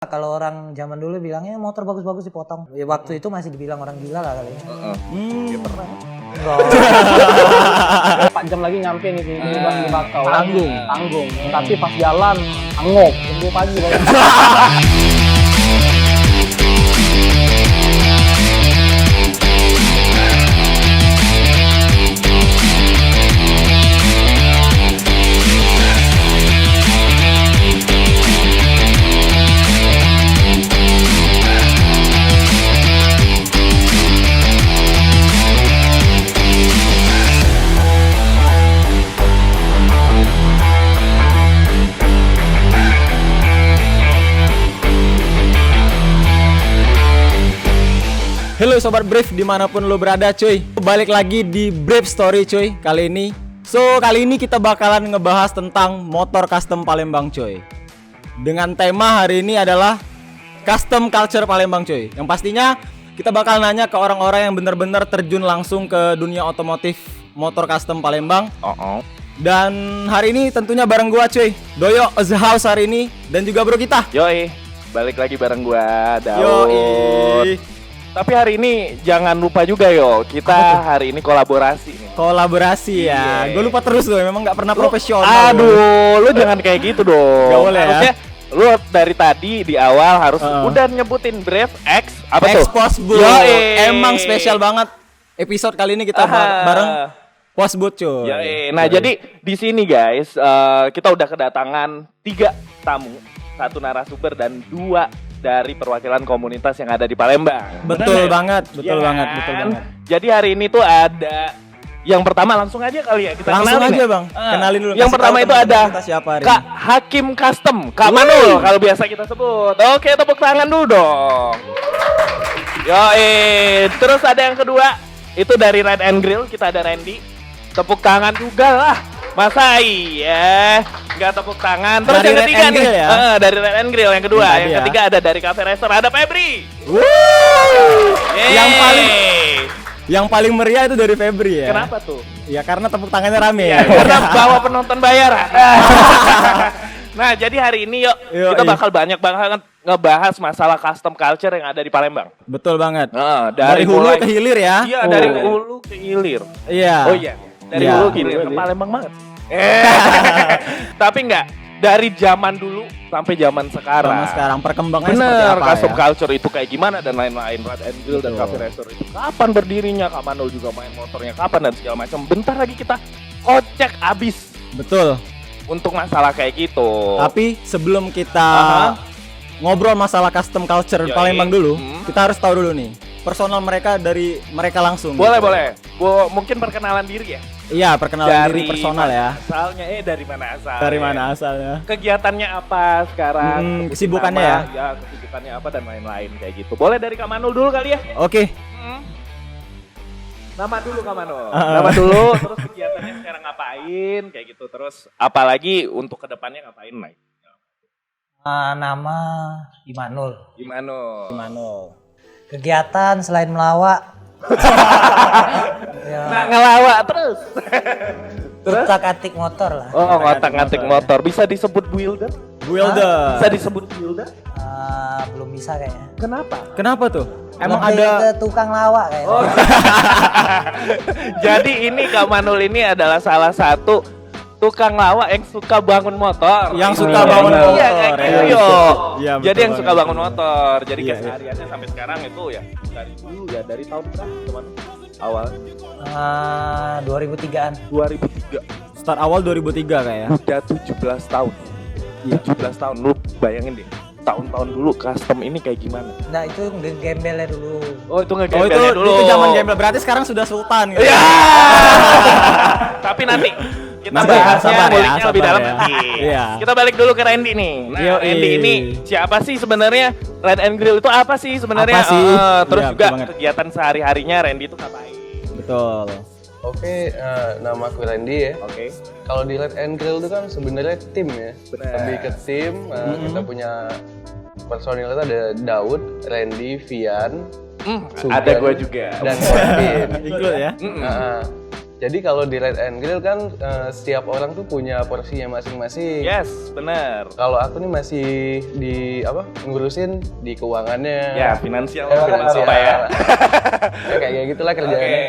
Kalau orang zaman dulu bilangnya motor bagus-bagus dipotong. Ya, waktu itu masih dibilang orang gila lah kali ya. Ya pernah. Enggak. 4 jam lagi nyampe nih di Bakau. Tanggung. Tapi pas jalan angok. Tunggu pagi banget. Halo Sobat Brave dimanapun lo berada cuy. Balik lagi di Brave Story cuy kali ini. Kali ini kita bakalan ngebahas tentang motor custom Palembang cuy. Dengan tema hari ini adalah Custom Culture Palembang cuy. Yang pastinya kita bakal nanya ke orang-orang yang benar-benar terjun langsung ke dunia otomotif motor custom Palembang. Dan hari ini tentunya bareng gua cuy, Doyo The House hari ini. Dan juga bro kita Yoi, balik lagi bareng gua, Daud. Yoi. Tapi hari ini jangan lupa juga yo, kita hari ini kolaborasi nih. Kolaborasi ya. Iya. Gue lupa terus loh, memang nggak pernah profesional. Aduh, lu jangan kayak gitu dong. Gak boleh ya. Harusnya lu dari tadi di awal harus udah nyebutin Brave X apa tuh? Postboot. Emang spesial banget episode kali ini kita bareng Postboot cuy. Nah, jadi di sini guys, kita udah kedatangan 3 tamu, 1 narasumber dan 2 dari perwakilan komunitas yang ada di Palembang. Betul banget, betul Ya banget, kan? betul banget. Jadi hari ini tuh ada yang pertama langsung aja kali ya kita Langsung kenalin aja ya? Bang, kenalin dulu. Yang Kasih pertama tahu itu teman-teman ada kita siapa hari Kak ini. Hakim Custom, Kak Manul kalau biasa kita sebut. Oke, tepuk tangan dulu dong. Terus ada yang kedua, itu dari Red and Grill, kita ada Randy. Tepuk tangan juga lah. Masa iya, nggak tepuk tangan. Terus Dari yang Red ketiga and nih, Grill ya? dari Red and Grill yang kedua. Yang tadi Yang ya. ketiga ada dari Cafe Racer, ada Febri. Yang paling meriah itu dari Febri ya. Kenapa tuh? Ya karena tepuk tangannya rame ya. Karena bawa penonton bayaran. Nah, jadi hari ini yuk kita bakal banyak banget ngebahas masalah custom culture yang ada di Palembang. Betul banget. Dari hulu ke hilir ya. Iya, dari hulu ke hilir. Iya. Oh iya, dari Iya. hulu ke hilir ke Palembang banget. Tapi enggak, dari zaman dulu sampai zaman sekarang. Sama sekarang perkembangannya seperti Bener, apa custom ya? culture itu kayak gimana dan lain-lain. Red and Grill dan Cafe Racer itu kapan berdirinya, Kak Manul juga main motornya kapan dan segala macam. Bentar lagi kita kocek abis Betul. untuk masalah kayak gitu. Tapi sebelum kita ngobrol masalah custom culture Yoi. Palembang dulu, Hmm. kita harus tahu dulu nih personal mereka dari mereka langsung. Boleh, gitu. boleh. Mungkin perkenalan diri ya. Iya, perkenalan diri personal mana ya. Asalnya, dari mana asalnya? Dari mana asalnya? Kegiatannya apa sekarang? Sebutin kesibukannya nama, ya? Ya, kesibukannya apa dan lain-lain kayak gitu. Boleh dari Kak Manul dulu kali ya? Oke. Nama dulu Kak Manul. Nama dulu, terus kegiatannya sekarang ngapain kayak gitu. Terus apalagi untuk kedepannya ngapain Mike? Nama Imanul. Gimana? Kegiatan selain melawak. Ya, Nah, ngelawak terus. utak-atik motor lah. Oh, ngotak-ngatik motor. Bisa disebut builder? Builder. Bisa disebut builder? Belum bisa kayaknya. Kenapa? Kenapa tuh? Emang Lebih ada ke tukang lawak kayaknya. Jadi ini Kak Manul ini adalah salah satu tukang lawak yang suka bangun motor. yang suka bangun Iya, motor. kayak gitu ya. yo. Iya, betul Jadi yang suka banget. bangun motor. Jadi Iya, kesehariannya sampai sekarang itu ya dari dulu ya, dari tahun berapa teman? Awal 2003-an. 2003. Start awal 2003 kayak ya. Udah 17 tahun. 17 tahun lu bayangin deh. Tahun-tahun dulu custom ini kayak gimana? Nah itu gembelnya dulu. Oh, itu Oh ngegembelnya dulu. itu zaman gembel berarti sekarang sudah sultan gitu. Iya. Tapi nanti kita Nanti ya, bahasnya sabar ya, nguliknya lebih sabar dalam ya. nanti. Iya. Kita balik dulu ke Randy nih. Nah, Yoi. Randy ini siapa sih sebenarnya? Red and Grill itu apa sih sebenarnya? Apa sih? Terus Iya, juga betul banget. kegiatan sehari-harinya Randy itu ngapain? Betul. Oke, nama aku Randy ya. Oke. Kalau di Red and Grill itu kan sebenarnya tim ya. Benar. Lebih ke tim. Kita punya personil itu ada Daud, Randy, Vian, Sugan, Ada gua juga. dan Kevin. Include ya. Nah, Jadi kalau di Red and Grill kan setiap orang tuh punya porsinya masing-masing. Yes, benar. Kalau aku nih masih di ngurusin di keuangannya. Ya, finansial Ya, mungkin finansial. apa ya. Ya, kayak gitulah Oke. kerjaannya.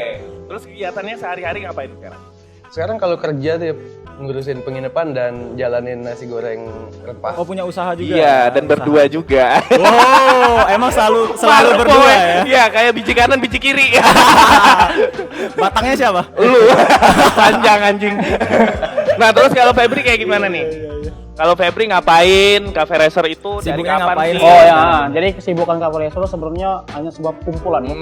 Terus kegiatannya sehari-hari ngapain sekarang? Sekarang kalau kerja tuh ya ngurusin penginapan dan jalanin nasi goreng rempah. Oh punya usaha juga. Iya, dan berdua juga. Oh, emang selalu Mantap, berdua boy. ya. Iya, kayak biji kanan, biji kiri. Batangnya siapa? Lu panjang anjing. Nah, terus kalau Febri kayak gimana nih? Kalau Febri ngapain? Cafe Racer itu dari Sibuknya kapan ngapain? sih? Oh ya, jadi kesibukan Cafe Racer sebenarnya hanya sebuah kumpulan ya.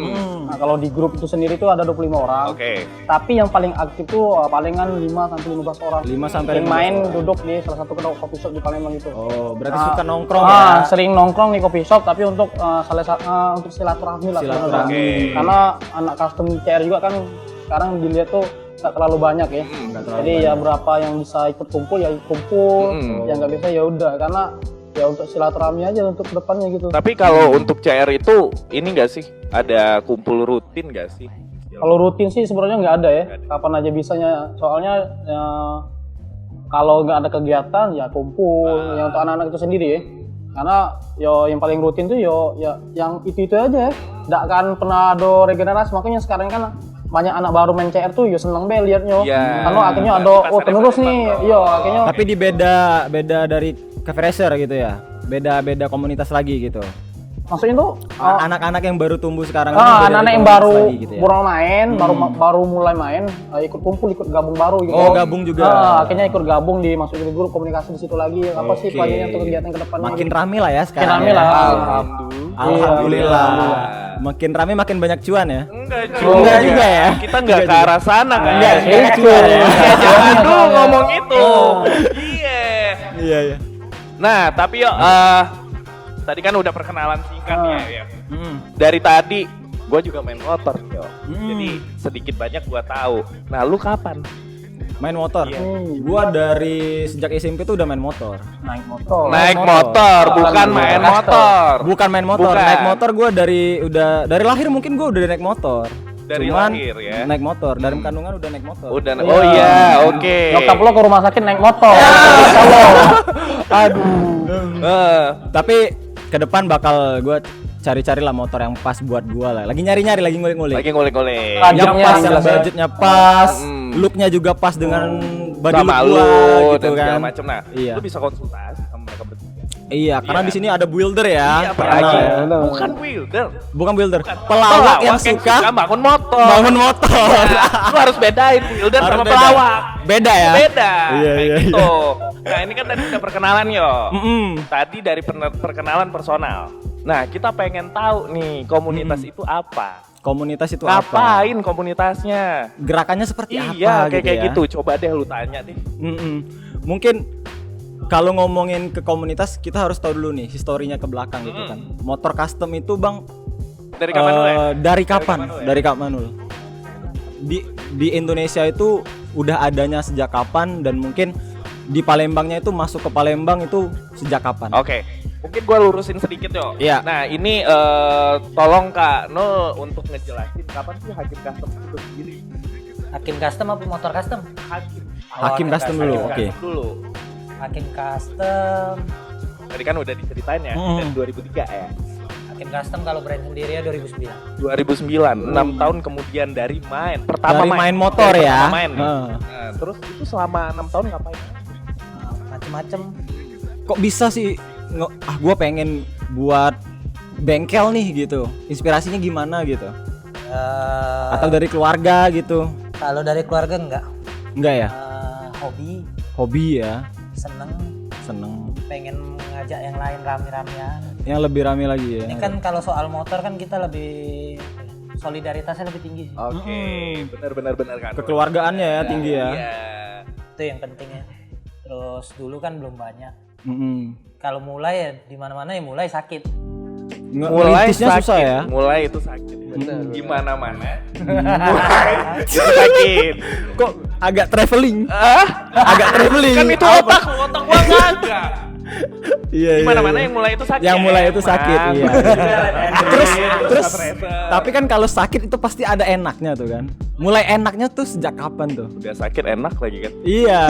Nah, kalau di grup itu sendiri tuh ada 25 orang. Oke. Tapi yang paling aktif tuh palingan 5 sampai 15 orang. 5 sampai Yang 15 main orang. duduk di salah satu kedai coffee shop di Palembang itu. Oh, berarti Ah, suka nongkrong ya. Sering nongkrong di coffee shop tapi untuk untuk silaturahmi lah. Silaturahmi. sebenarnya. Karena anak custom CR juga kan sekarang dilihat tuh nggak terlalu banyak ya. Nggak terlalu Jadi ya berapa yang bisa ikut kumpul ya kumpul, yang nggak bisa ya udah karena ya untuk silaturahmi aja untuk kedepannya gitu. Tapi kalau untuk CR itu ini enggak sih? Ada kumpul rutin enggak sih? Kalau rutin sih sebenarnya nggak ada ya. Kapan aja bisanya. Soalnya ya, kalau nggak ada kegiatan ya kumpul ya untuk anak-anak itu sendiri ya. Karena yo yang paling rutin tuh yo ya yang itu aja ya. Nggak akan pernah ada regenerasi, makanya sekarang kan banyak anak baru main CR tuh yo seneng be liatnya. Iya. Karena akhirnya ada Pasarnya oh penerus pada nih. baru. Yo akhirnya Tapi di beda dari Cafe Racer gitu ya. Beda komunitas lagi gitu. maksudnya tuh Anak-anak yang baru tumbuh sekarang ini beda anak-anak dari yang komunitas baru lagi gitu ya. baru main, baru mulai main, ikut kumpul, ikut gabung baru gitu. Oh, gabung juga. Akhirnya ikut gabung dimasukin ke grup komunikasi di situ lagi. Apa sih Oke. plannya untuk kegiatan ke depannya? Makin gitu. rame lah ya sekarang. Makin rame ya. lah. Alhamdulillah. Iya. Makin rame makin banyak cuan ya. Enggak Enggak juga ya? Kita enggak ke arah sana kan. Enggak, Itu. cuan ya. Jangan dulu ngomong itu. Iya. Iya, iya. Nah, tapi yuk tadi kan udah perkenalan singkat ya. Hmm. Dari tadi gue juga main motor yo. Jadi sedikit banyak gue tahu. Nah, lu kapan? Main motor. Gua dari sejak SMP tuh udah main motor. Naik motor. Naik motor. motor, bukan Bukan main motor. motor. Bukan main motor. Bukan. Naik motor gua dari lahir mungkin gua udah naik motor. Dari Cuman lahir ya. naik motor, dari kandungan udah naik motor. Udah. Oh iya, oke. Nyokap lo ke rumah sakit naik motor. Tapi ke depan bakal gua cari-cari lah motor yang pas buat gua lah. Lagi nyari-nyari, lagi ngulik-ngulik. Lagi ngulik-ngulik. Ah, Yang Budgetnya pas, yang yang jelas ya. budgetnya pas, looknya juga pas dengan body Sama look lu gua dan gitu segala kan. macem. Nah, Iya. lu bisa konsultasi sama mereka bertiga. Iya, karena Iya. di sini ada builder ya. Iya, Terkenal apalagi ya. bukan builder. Bukan builder, pelawak yang suka bangun motor. bangun motor. Lu harus bedain builder Harus sama beda. pelawak. Beda ya. Beda. Iya, Kayak iya, gitu. Nah, ini kan tadi udah perkenalan yo. Mm-mm. Tadi dari perkenalan personal. Nah, kita pengen tahu nih komunitas itu apa? Komunitas itu apa? Ngapain komunitasnya? Gerakannya seperti Iya, apa kayak ya? gitu. Coba deh lu tanya deh. Mm-mm. Mungkin kalau ngomongin ke komunitas kita harus tahu dulu nih historinya ke belakang gitu kan. Motor custom itu Bang Dari kapan dulu ya? dari kapan? kapan dulu ya? Dari kapan dulu? Di Indonesia itu udah adanya sejak kapan dan mungkin di Palembangnya itu masuk ke Palembang itu sejak kapan? Oke. Mungkin gua lurusin sedikit yo. Iya. Nah, ini tolong Kak Nul untuk ngejelasin kapan sih Hakim Custom itu sendiri? Hakim custom apa motor custom? Hakim. Hakim custom dulu, oke. Custom dulu. Hakim custom. Tadi kan udah diceritain ya, dari 2003 ya. Hakim custom kalau brand sendiri ya 2009. 2009, 6 tahun kemudian dari main. Pertama Dari main motor Dari ya. pertama main. Heeh. Nah, terus itu selama 6 tahun ngapain? Macem-macem. Kok bisa sih gua pengen buat bengkel nih gitu. Inspirasinya gimana gitu? Atau dari keluarga gitu? Kalau dari keluarga enggak. Enggak ya? Hobi, Hobi ya, seneng, seneng. pengen ngajak yang lain rame-ramean. Yang lebih rame lagi ya. Ini kan kalau soal motor kan kita lebih solidaritasnya lebih tinggi sih. Oke, benar kan. Kekeluargaannya ya tinggi ya. Iya. Itu yang pentingnya. Terus dulu kan belum banyak. Mm-mm. Kalau mulai ya di mana-mana ya mulai sakit. Mulai Ngerintisnya sakit, susah ya. mulai itu sakit. Gimana mana? Mulai itu sakit. Kok agak traveling? Ah? Agak traveling. Kan itu otak gua kagak. Iya. Di mana-mana yang mulai itu sakit. Yang mulai itu sakit, Emang. iya. Terus tapi kan kalau sakit itu pasti ada enaknya tuh kan. Mulai enaknya tuh sejak kapan tuh? Udah sakit enak lagi kan. Iya.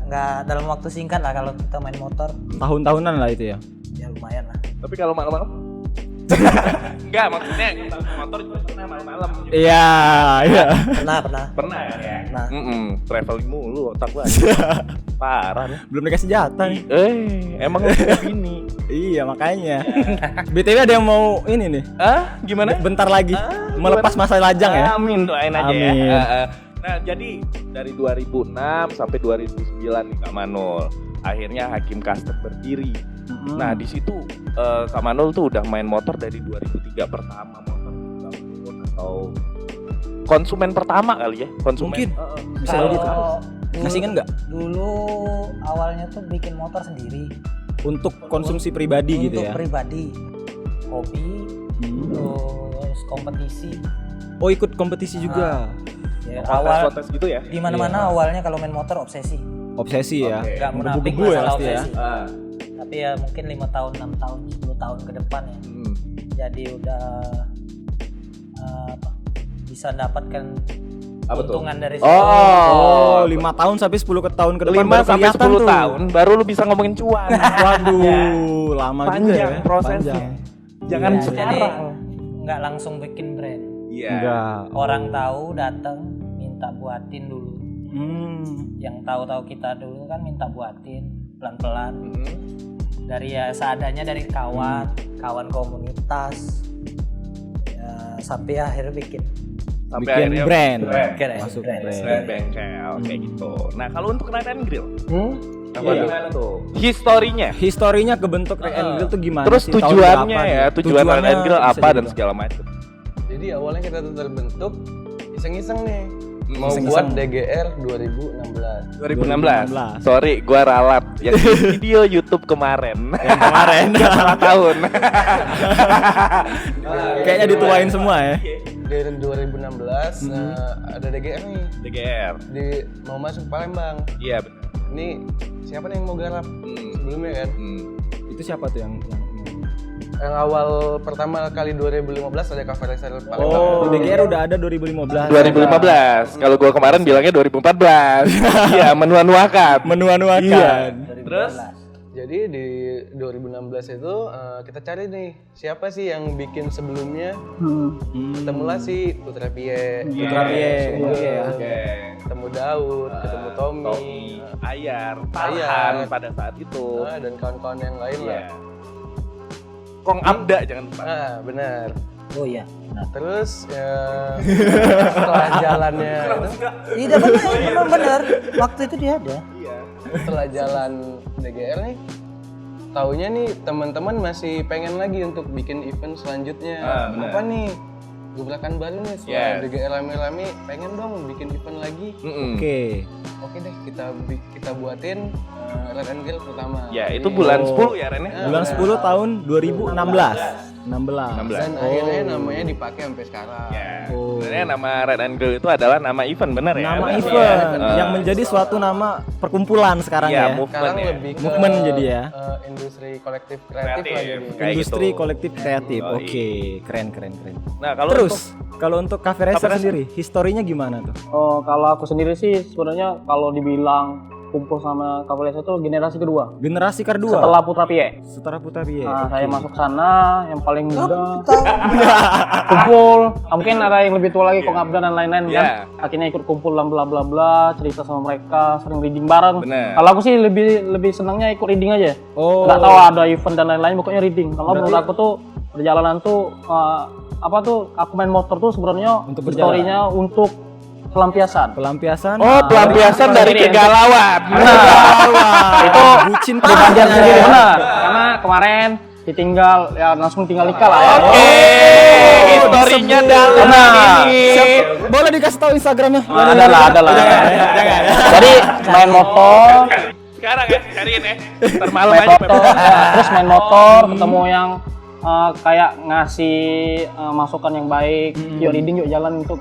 Nggak dalam waktu singkat lah kalau kita main motor. Tahun-tahunan lah itu ya. Ya lumayan lah. Tapi kalau malam-malam enggak, maksudnya motor juga pernah malam-malam juga. Iya, iya. Pernah. Ya. Nah. Traveling mulu otak gua. Parah nih. Belum dikasih jatah nih. Emang lu punya bini? Iya, makanya. BTW ada yang mau ini nih. Gimana? Bentar lagi melepas masa lajang ya. Amin, doain aja Amin. ya. Nah, jadi dari 2006 sampai 2009 nih Kak Manul. Akhirnya Hakim Custom berdiri. Nah, di situ Kak Manul tuh udah main motor dari 2003 pertama motor bangun atau konsumen pertama kali ya? Konsumen. Mungkin. Bisa Kalau gitu. Masih ingat nggak? Dulu awalnya tuh bikin motor sendiri. Untuk konsumsi pribadi gitu ya. Untuk pribadi. Hobi, terus kompetisi. Oh, ikut kompetisi juga. Ya, awal Kontes gitu ya? di mana-mana awalnya kalau main motor obsesi. Obsesi ya. Nggak munafik Menggebu-gebu ya masalah pasti ya. obsesi. Tapi ya mungkin 5 tahun, 6 tahun, 10 tahun ke depan ya. Jadi udah bisa dapatkan keuntungan dari situ. Oh, 5 tahun sampai 10 tahun ke depan 5 baru sampai kelihatan 10 tuh. tahun baru lu bisa ngomongin cuan. Waduh, lama juga Panjang ya. prosesnya. Panjang. Jangan Ya, jadi sekarang. nggak langsung bikin brand. Iya. Enggak. Orang tahu datang minta buatin dulu. Yang tahu-tahu kita dulu kan minta buatin pelan-pelan. Dari ya seadanya dari kawan komunitas. Ya, sampai akhirnya bikin Bikin brand. Keren, Masuk brand. brand. bengkel kayak gitu. Nah, kalau untuk Red and Grill, Apa gimana tuh? Historinya. Historinya kebentuk Red and Grill tuh gimana Terus sih? Tahun tujuannya berapa ya, nih? tujuan Red and Grill bisa apa dan dibilang. segala macam. Jadi awalnya kita tuh terbentuk iseng-iseng nih. Mau Iseng-iseng. buat DGR 2016. 2016. Sorry, gua ralat yang di video YouTube kemarin. Yang kemarin. Salah tahun. Kayaknya dituain semua ya. Dari 2016 ada DGR nih. DGR. Mau masuk Palembang. Iya benar. Ini siapa nih yang mau garap sebelumnya kan? Itu siapa tuh yang Yang awal pertama kali 2015 ada cover racer Palembang. Oh, DGR udah ada 2015. 2015. Kalau gua kemarin bilangnya 2014. Iya, menua-nuakan. Menua-nuakan. Iya. 2012. Terus? Jadi di 2016 itu kita cari nih siapa sih yang bikin sebelumnya. Ketemulah si Putra Pie, Putra Pie. ketemu Daud, ketemu Tommy, Ayar, Ayar. Farhan pada saat itu. dan kawan-kawan yang lain lah. Iya. Kong Abda jangan lupa. Benar. Oh iya. Terus setelah jalannya Iya benar. Waktu itu dia ada. setelah jalan DGR nih, taunya nih teman-teman masih pengen lagi untuk bikin event selanjutnya. benar. Apa nih? Gebrakan baru nih setelah Yes. DGR rame-rame, pengen dong bikin event lagi. Oke. Oke deh, kita buatin Red and Grill pertama. Ya, itu bulan 10 ya Ren ya? Bulan 10 tahun 2016. 16. Dan akhirnya namanya dipakai sampai sekarang. Ya. Oh. Sebenarnya nama Red and Grill itu adalah nama event, benar ya? Nama Benar event ya? yang menjadi suatu nama perkumpulan sekarang Iya, ya. movement Sekarang ya. lebih ke Movement jadi ya. Industri kolektif kreatif Kreatif. lah jadi. Kayak Industri gitu. kolektif kreatif. Yoi. Oke, keren. Nah, kalau Terus untuk- kalau untuk Cafe Racer sendiri, historinya gimana tuh? Oh, kalau aku sendiri sih sebenarnya kalau dibilang kumpul sama Kapolres itu generasi kedua. Generasi kedua. Setelah Putra Pie. Setelah Putra Pie. Nah, saya masuk sana yang paling muda. Kumpul. Mungkin ada yang lebih tua lagi, Kong Abda dan lain-lain Iya. kan. Akhirnya ikut kumpul bla bla bla, cerita sama mereka, sering reading bareng. Bener. Kalau aku sih lebih senangnya ikut reading aja. Oh. Nggak tahu ada event dan lain-lain, pokoknya reading. Kalau menurut aku tuh perjalanan tuh aku main motor tuh sebenarnya Untuk berjalan. historinya untuk pelampiasan. Pelampiasan. Oh, pelampiasan dari kegalauan. Itu bucin Belajar sendiri benar. Karena kemarin ditinggal ya langsung tinggal nikah lah ya. Historinya dalam Benar. ini. Boleh dikasih tahu Instagramnya? Ada lah. Jangan. Jadi main motor, Sekarang ya, cariin ya. Ntar malam main aja. motor, terus main motor, ketemu yang kayak ngasih masukan yang baik, yuk reading yuk jalan untuk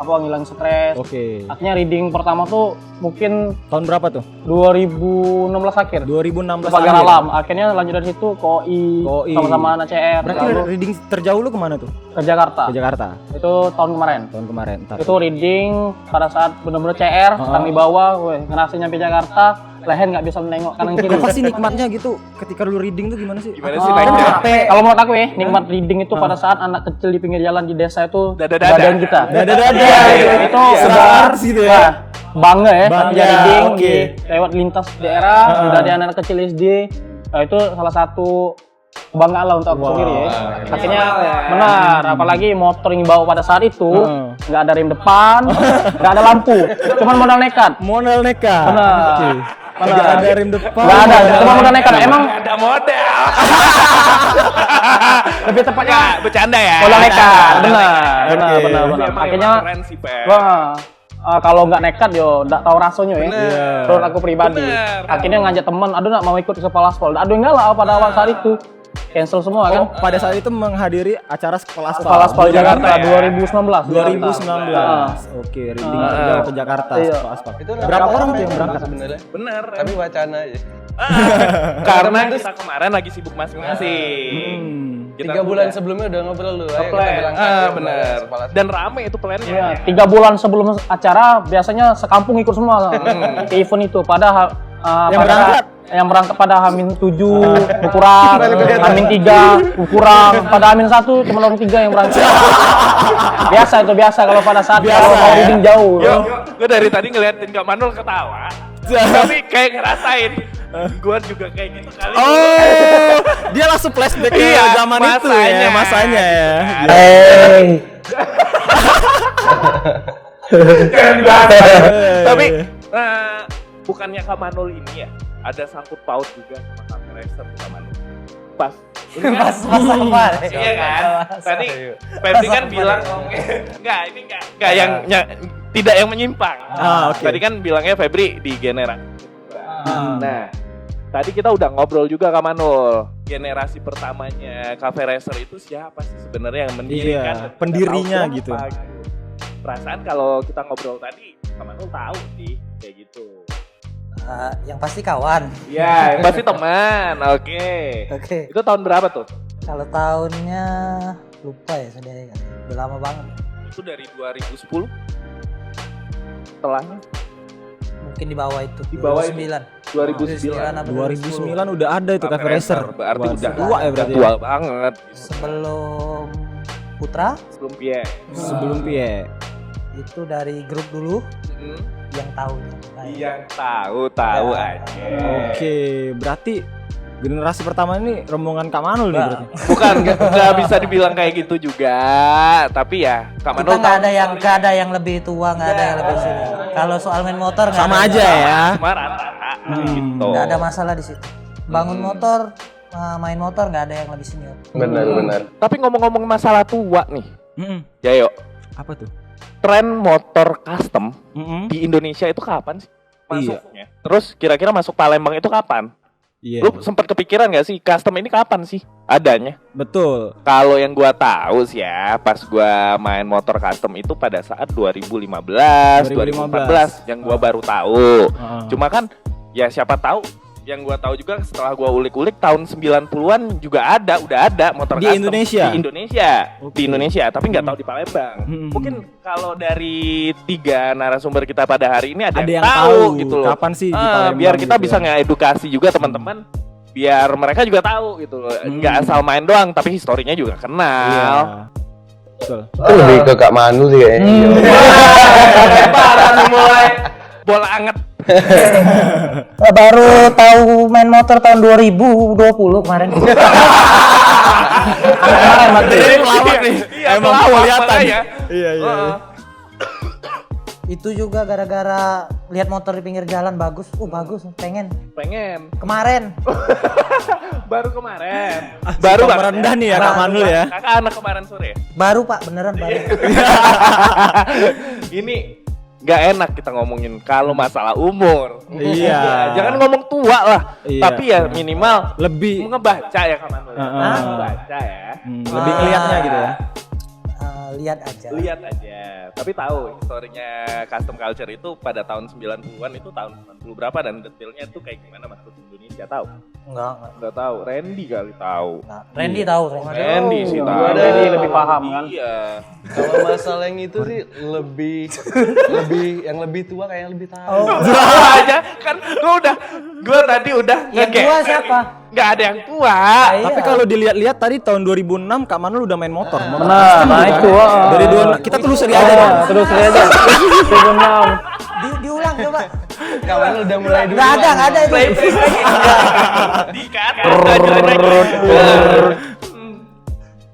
ngilang stres. Oke. Akhirnya reading pertama tuh mungkin Tahun berapa tuh? 2016 akhir. 2016 Pagar akhir. alam. Akhirnya lanjut dari situ KOI KOI. sama-sama anak CR. Berarti Lalu reading terjauh lu kemana tuh? ke Jakarta. Ke Jakarta. Itu tahun kemarin. Tahun kemarin. Ntar. Itu reading pada saat bener-bener CR, sekarang di bawah, ngerasain nyampe Jakarta, leher nggak bisa menengok kanan kiri. Apa sih nikmatnya gitu ketika lu reading tuh gimana sih? Gimana sih naiknya? Capek. Kalau menurut aku ya, nikmat reading itu pada saat anak kecil di pinggir jalan di desa itu Dada-dada. badan kita. Dada-dada. Itu Sebar gitu ya. Nah, bangga ya, Bangga, kerja reading oke. lewat lintas daerah, udah ada anak kecil SD. Nah, itu salah satu kebanggaan lah untuk aku sendiri ya. Akhirnya benar, apalagi motor yang dibawa pada saat itu nggak ada rem depan, nggak ada lampu, cuman modal nekat. Modal nekat. Benar. Oke. Benar. Nggak ada rem depan. Nggak ada, cuma modal nekat. Emang Ada model. lebih tepatnya Bercanda ya. modal nekat. Benar, Oke. benar, benar, Tapi benar. emang Akhirnya keren sih, Pe. wah, kalau nggak nekat yo nggak tahu rasanya ya. Bener. Menurut aku pribadi. Bener. Akhirnya ngajak teman, aduh nak mau ikut ke sekolah aspal. Aduh enggak lah pada awal saat itu. Cancel semua kan. Oh, pada saat itu menghadiri acara sekolah Sekolah aspal Jakarta ya? 2019. 2019. Oke, reading terjauh ke Jakarta. Iya. sekolah aspal. Itu Berapa orang tuh yang berangkat? sebenarnya? Bener. Tapi wacana aja. Karena kita kemarin lagi sibuk masing-masing. Kita 3 bulan udah- sebelumnya udah ngobrol lu. Ayo kita Plan. berangkat. yuk, Bener. sekolah. Dan rame itu plannya. Iya, 3 bulan sebelum acara biasanya sekampung ikut semua ke event itu. Padahal Yang berangkat? yang berangkat pada Hamin 7 kurang, Hamin 3 kurang, pada Hamin 1 cuma orang 3 yang berangkat. Biasa itu biasa kalau pada saat kalau mau reading jauh. Gue dari tadi ngeliatin Kak Manul ketawa. Tapi kayak ngerasain. Gue juga kayak gitu kali. Oh, dia langsung flashback ke Iya, zaman itu ya, masanya. masanya ya. Tapi bukannya Kak Manul ini ya ada sangkut paut juga sama Cafe Racer Kak Manul. Pas. Ini kan- Pas kemarin. Iya kan? Tadi Febri kan bilang enggak ini enggak yang tidak yang menyimpang. Ah, oke. Tadi kan bilangnya Febri di generasi. Nah, tadi kita udah ngobrol juga Kak Manul. Generasi pertamanya Cafe Racer itu siapa sih sebenarnya yang mendirikan? Iya, dan pendirinya tahu gitu. siapa Perasaan kalau kita ngobrol tadi, Kak Manul tahu sih kayak gitu. Yang pasti kawan. Iya, yang pasti teman. Oke. Oke. Itu tahun berapa tuh? Kalau tahunnya lupa ya sudah udah lama banget. Itu dari 2010. Setelahnya Mungkin di bawah itu. Di bawah itu. 2009. 2009. apa 2009 udah ada itu Cafe Racer. Berarti Wah, udah tua ya berarti. tua banget. Sebelum Putra Sebelum Pie. Sebelum Pie. itu dari grup dulu yang tahu. Yang tahu aja. Oke, berarti generasi pertama ini rombongan Kak Manul nih berarti. Bukan, nggak bisa dibilang kayak gitu juga. Tapi ya, Kak Kita Manul nggak ada yang lebih tua, nggak ada yang lebih sini. Kalau soal main motor nggak Sama ada. aja ya. cuma rata-rata gitu. Nggak ada masalah di situ. Bangun motor, main motor nggak ada yang lebih senior. Benar. Tapi ngomong-ngomong masalah tua nih, Jayo, Apa tuh? tren motor custom Mm-mm. di Indonesia itu kapan sih Iya. masuknya? Terus kira-kira masuk Palembang itu kapan? Iya. Lu sempat kepikiran nggak sih custom ini kapan sih adanya? Betul. Kalau yang gua tahu sih ya, pas gua main motor custom itu pada saat 2015, 2014 yang gua baru tahu. Cuma kan ya siapa tahu yang gua tahu juga setelah gua ulik-ulik tahun 90-an juga udah ada motor Di custom Indonesia? Di Indonesia, Oke. di Indonesia, tapi nggak tahu di Palembang. Mungkin kalau dari 3 narasumber kita pada hari ini ada yang tahu gitu loh. kapan sih di Palembang Biar kita gitu bisa ya. ngedukasi juga teman-teman. Biar mereka juga tahu gitu loh. Nggak asal main doang, tapi historinya juga Iya. kenal. Betul. Itu lebih ke Kak Manu sih kayaknya. Lebaran nih mulai bola anget. Baru tahu main motor tahun 2020 kemarin. Kemarin mati. Pelawak nih. Iya, Emang pelawak, kelihatan. makanya. Iya. Itu juga gara-gara lihat motor di pinggir jalan bagus. Bagus, pengen. Pengen. Kemarin Baru kemarin. Baru Bang. merendah nih ya Kak Manul ya. Kakak anak kemarin sore ya? baru Pak, beneran baru. Ini nggak enak kita ngomongin kalau masalah umur. Iya. Jangan ngomong tua lah. Iya. Tapi ya minimal Lebih ngebaca ya Kak Manul. Heeh. Ngebaca ya. lebih ngeliatnya gitu ya. lihat aja. Lihat aja. Tapi tahu historinya custom culture itu pada tahun 90-an itu tahun 90 berapa dan detailnya itu kayak gimana Mas di Indonesia tahu? Enggak tahu. Randy kali tahu. Nah, Randy tahu. Randy sih tahu. Randy lebih paham kan. Iya. Kalau masalah yang itu sih lebih yang lebih tua kayak yang lebih tahu. aja kan gua tadi udah Yang tua siapa? Nggak ada yang tua. Tapi kalau dilihat-lihat tadi tahun 2006 Kak Manul udah main motor. Nah itu. Dari kita telusuri aja dong. Terus aja. 2006. Diulang coba. Kawan udah mulai dulu. Nggak ada itu. Dikat.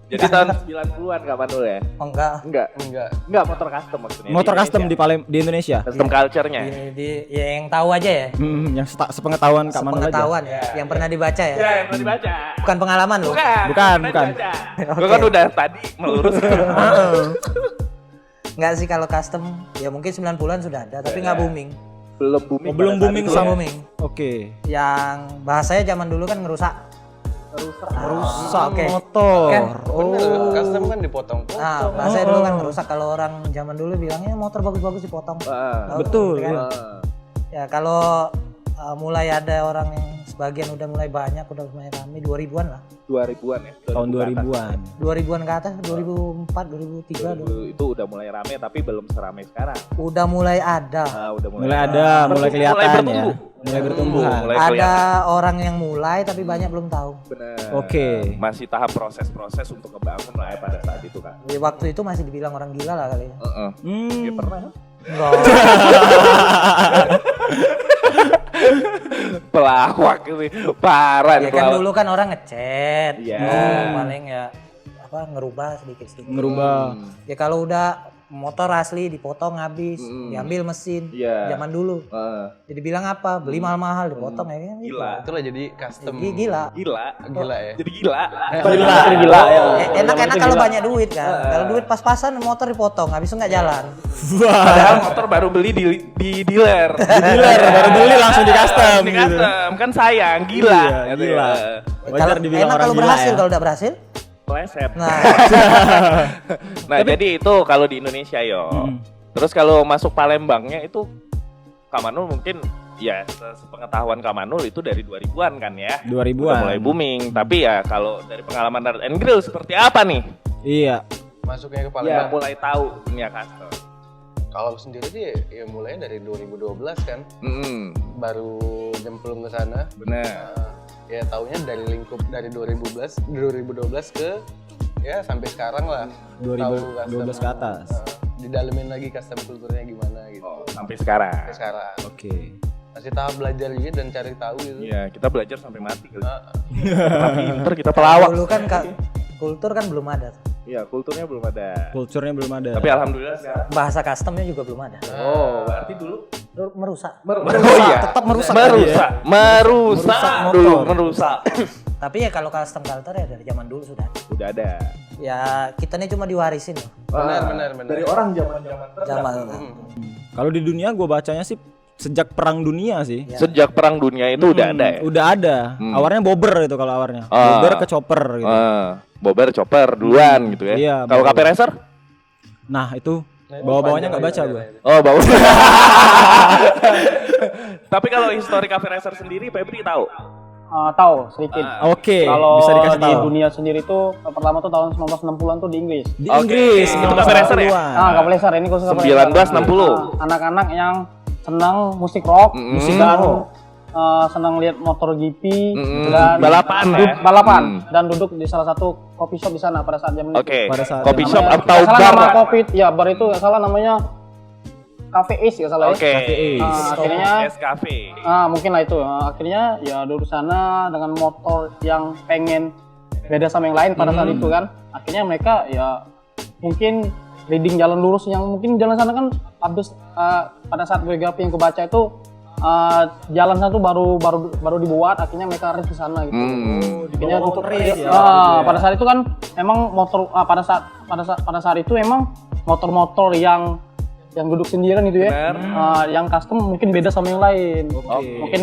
Jadi tahun 90-an Kak Manul ya? Oh, enggak. Enggak motor custom maksudnya. Motor custom di Indonesia. Custom culture-nya. Ya yang tahu aja ya. Yang sepengetahuan Kak Manul aja. Sepengetahuan ya. Yang pernah dibaca ya. Ya, yang pernah dibaca. Bukan pengalaman loh. Bukan. Gue kan udah tadi melurus. Enggak sih kalau custom ya mungkin 90-an sudah ada tapi nggak booming. Belum booming. Belum booming Belum sama. booming. Oke. Yang bahasanya zaman dulu kan ngerusak motor. Kan? Bener, custom kan dipotong-potong. Nah, bahasanya dulu kan ngerusak kalau orang zaman dulu bilangnya motor bagus-bagus dipotong. Betul. Kan? Ya kalau mulai ada orang yang sebagian udah mulai banyak, udah mulai rame 2000-an lah. 2000-an ya. Tahun 2000-an. 2000-an ke atas, 2004, 2003 Itu udah mulai rame tapi belum seramai sekarang. udah mulai ada. Udah Mulai kelihatan ya. Mulai bertumbuhan. Mulai Ada kelihatan. orang yang mulai tapi banyak belum tahu. Bener. Oke. Masih tahap proses untuk ngebangun lah ya pada saat itu kan. Di waktu itu masih dibilang orang gila lah kali ya. Ya pernah. Enggak. Pelawak ini parah Ya nih kan pelawak. dulu kan orang ngecat. Iya. Paling ya ngerubah sedikit-sedikit. Ngerubah. Ya kalau udah motor asli dipotong habis, diambil mesin. Iya. Zaman dulu. Jadi bilang apa? Beli mahal-mahal dipotong ya kan. Gila. Itulah jadi custom. Gila. Gila Ya. Jadi gila. Gila ya. Enak-enak kalau banyak duit kan. Kalau duit pas-pasan motor dipotong, habis itu nggak jalan. Padahal motor baru beli di dealer. Baru beli langsung di custom Di gitu. custom kan sayang gila. Iya, gila. Wajar Kalau dibilang enak orang kalau gila berhasil, ya. kalau udah berhasil. Pleset. Nah, Nah, jadi itu kalau di Indonesia yo. Terus kalau masuk Palembangnya itu Kak Manul mungkin ya sepengetahuan Kak Manul itu dari 2000-an kan ya. 2000-an. Udah mulai booming, tapi ya kalau dari pengalaman Darat and Grill seperti apa nih? Iya. Masuknya ke Ya, Palembang. mulai tahu dunia custom. Kalau aku sendiri sih ya mulainya dari 2012 kan. Baru nyemplung ke sana. Bener. Ya taunya dari lingkup dari 2012 ke ya sampai sekarang lah. 2012 ke atas. Didalemin lagi custom kulturnya gimana gitu. Sampai sekarang. Sampai sekarang. Oke. Masih tahap belajar juga dan cari tahu gitu. Iya, kita belajar sampai mati kali. Tapi pinter kita pelawak. dulu kan kultur kan belum ada. Iya, kulturnya belum ada. Kulturnya belum ada. Tapi alhamdulillah sekarang. Bahasa customnya juga belum ada. Oh, berarti dulu Merusak. Oh iya, tetap merusak. merusak dulu, merusak. Tapi ya kalau custom culture ya dari zaman dulu sudah ada. Udah ada. Ya kita nih cuma diwarisin loh. Benar. Dari orang zaman-zaman Zaman. Kalau di dunia gue bacanya sih sejak perang dunia sih. Sejak perang dunia itu udah ada ya. Udah ada. Awarnya bobber itu kalau awarnya. Ah. Bobber ke chopper gitu. Bober chopper duluan gitu ya. Iya, Kalau baru. KP Racer? Nah, itu bawa-bawanya nggak baca gue. Oh, bawa. Tapi kalau histori KP Racer sendiri Febri tahu? Tahu sedikit. Oke, Kalau bisa dikasih di tahu. dunia sendiri tuh pertama tuh tahun 1960-an tuh di Inggris. Di Oke, Inggris, itu KP Racer ya? Kapal Racer ini khusus kapal Racer. 1960. Anak-anak yang senang musik rock, musik dan senang lihat motor GP dan Balapan ya? balapan dan duduk di salah satu coffee shop di sana pada saat jam itu. Oke. Pada saat Coffee shop Namanya- atau nggak salah bar? nama kopi, ya bar itu nggak salah namanya Cafe Ace nggak salah Oke. ya. Akhirnya Cafe. mungkin lah itu. Akhirnya ya duduk sana dengan motor yang pengen beda sama yang lain pada saat itu kan. Akhirnya mereka ya mungkin reading jalan lurus yang mungkin jalan sana kan habis pada saat geografi yang kebaca itu jalan sana tuh baru dibuat. Akhirnya mereka race di sana gitu. Akhirnya untuk pada saat itu kan memang motor pada saat itu memang motor-motor yang yang duduk sendirian itu ya. Benar. Yang custom mungkin beda sama yang lain. Mungkin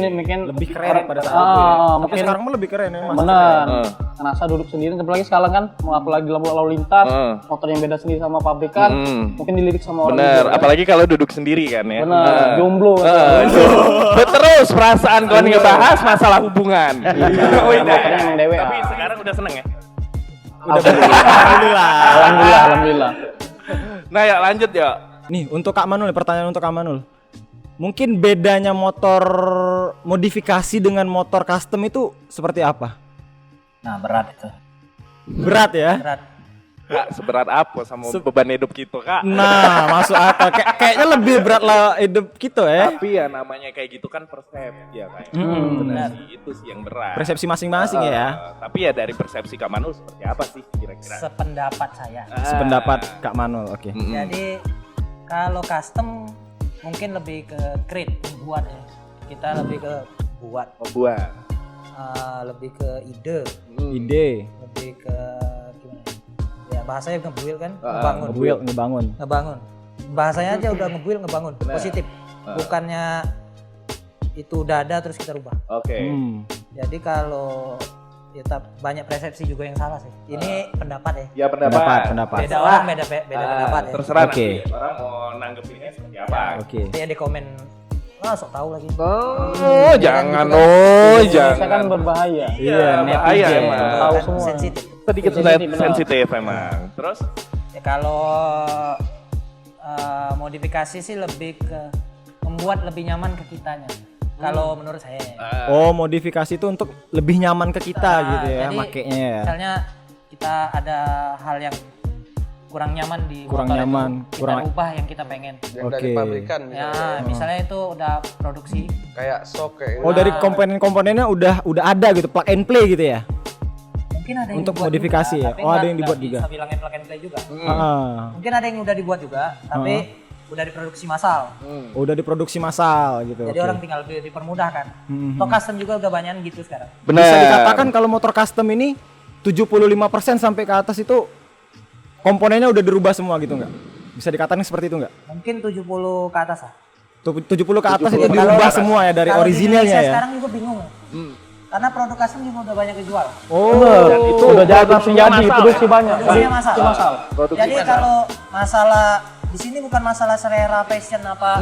Lebih keren pada saat itu. Ya. Tapi mungkin sekarang mah lebih keren ya Mas. benar. Ngerasa duduk sendiri, apalagi sekarang kan mau apalagi lalu lintas, motor yang beda sendiri sama pabrikan, mungkin dilirik sama orang. Bener, juga, apalagi kalau duduk sendiri kan ya. benar, jomblo. Terus perasaan kawan ngebahas masalah hubungan. Motornya emang dewe. Tapi sekarang udah seneng ya. Alhamdulillah. Nah ya lanjut ya. Nih, untuk Kak Manul, pertanyaan untuk Kak Manul. Mungkin bedanya motor modifikasi dengan motor custom itu seperti apa? Nah, berat itu. Berat ya? Berat. Kak, seberat apa sama beban hidup kita kak? Nah, masuk akal. Kayaknya lebih berat lah hidup kita ya. Tapi ya namanya kayak gitu kan persepsi ya kayak. Benar sih, itu sih yang berat. Persepsi masing-masing ya. Tapi ya dari persepsi Kak Manul seperti apa sih kira-kira? Sependapat saya. Sependapat Kak Manul, oke. Jadi kalau custom mungkin lebih ke create, membuat ya. Kita lebih ke buat, Membuat. lebih ke ide, Ide, lebih ke gimana? Ya bahasanya ngebuil kan, ngebangun. ngebangun. Bahasanya aja udah ngebangun, positif. Bukannya itu udah ada terus kita rubah. Oke. Jadi kalau ya banyak persepsi juga yang salah sih. Ini pendapat ya. Ya pendapat. Beda orang beda pendapat ya. Terserah Oke. nanti orang mau nanggepinnya seperti apa. Oke. Dia di komen, sok tahu lagi. Oh, jangan Saya kan jangan. berbahaya. Iya, bahaya netizen. emang. Tahu semua. Sensitif. Sedikit sensitif emang. Terus? Ya kalau modifikasi sih lebih ke membuat lebih nyaman ke kitanya. Kalau menurut saya. Oh, modifikasi itu untuk lebih nyaman ke kita gitu ya, Jadi, makainya ya. Misalnya kita ada hal yang kurang nyaman di Kurang motor nyaman, itu, kurang- kita ubah yang kita pengen. Yang dari Oke. pabrikan Ya, misalnya. misalnya itu udah produksi. Kayak sok kayak gitu. Oh, dari komponen-komponennya udah ada gitu, plug and play gitu ya. Mungkin ada yang Untuk dibuat modifikasi juga, ya? tapi Oh, ada nggak- yang dibuat nggak juga. bisa bilangnya plug and play juga. Mungkin ada yang udah dibuat juga, tapi udah diproduksi massal. Udah diproduksi massal gitu. Jadi oke. orang tinggal dipermudahkan. Atau custom juga udah banyak gitu sekarang. Bisa dikatakan kalau motor custom ini 75% sampai ke atas itu komponennya udah dirubah semua gitu nggak? Bisa dikatakan seperti itu nggak? Mungkin 70 ke atas lah. 70 ke atas itu dirubah semua ya dari Kalau di originalnya Indonesia ya. sekarang juga bingung. Karena produk custom juga udah banyak dijual. Oh, Itu udah jadi langsung jadi, produksi banyak. Produksinya massal. Massal. Jadi kalau masalah di sini bukan masalah selera passion apa.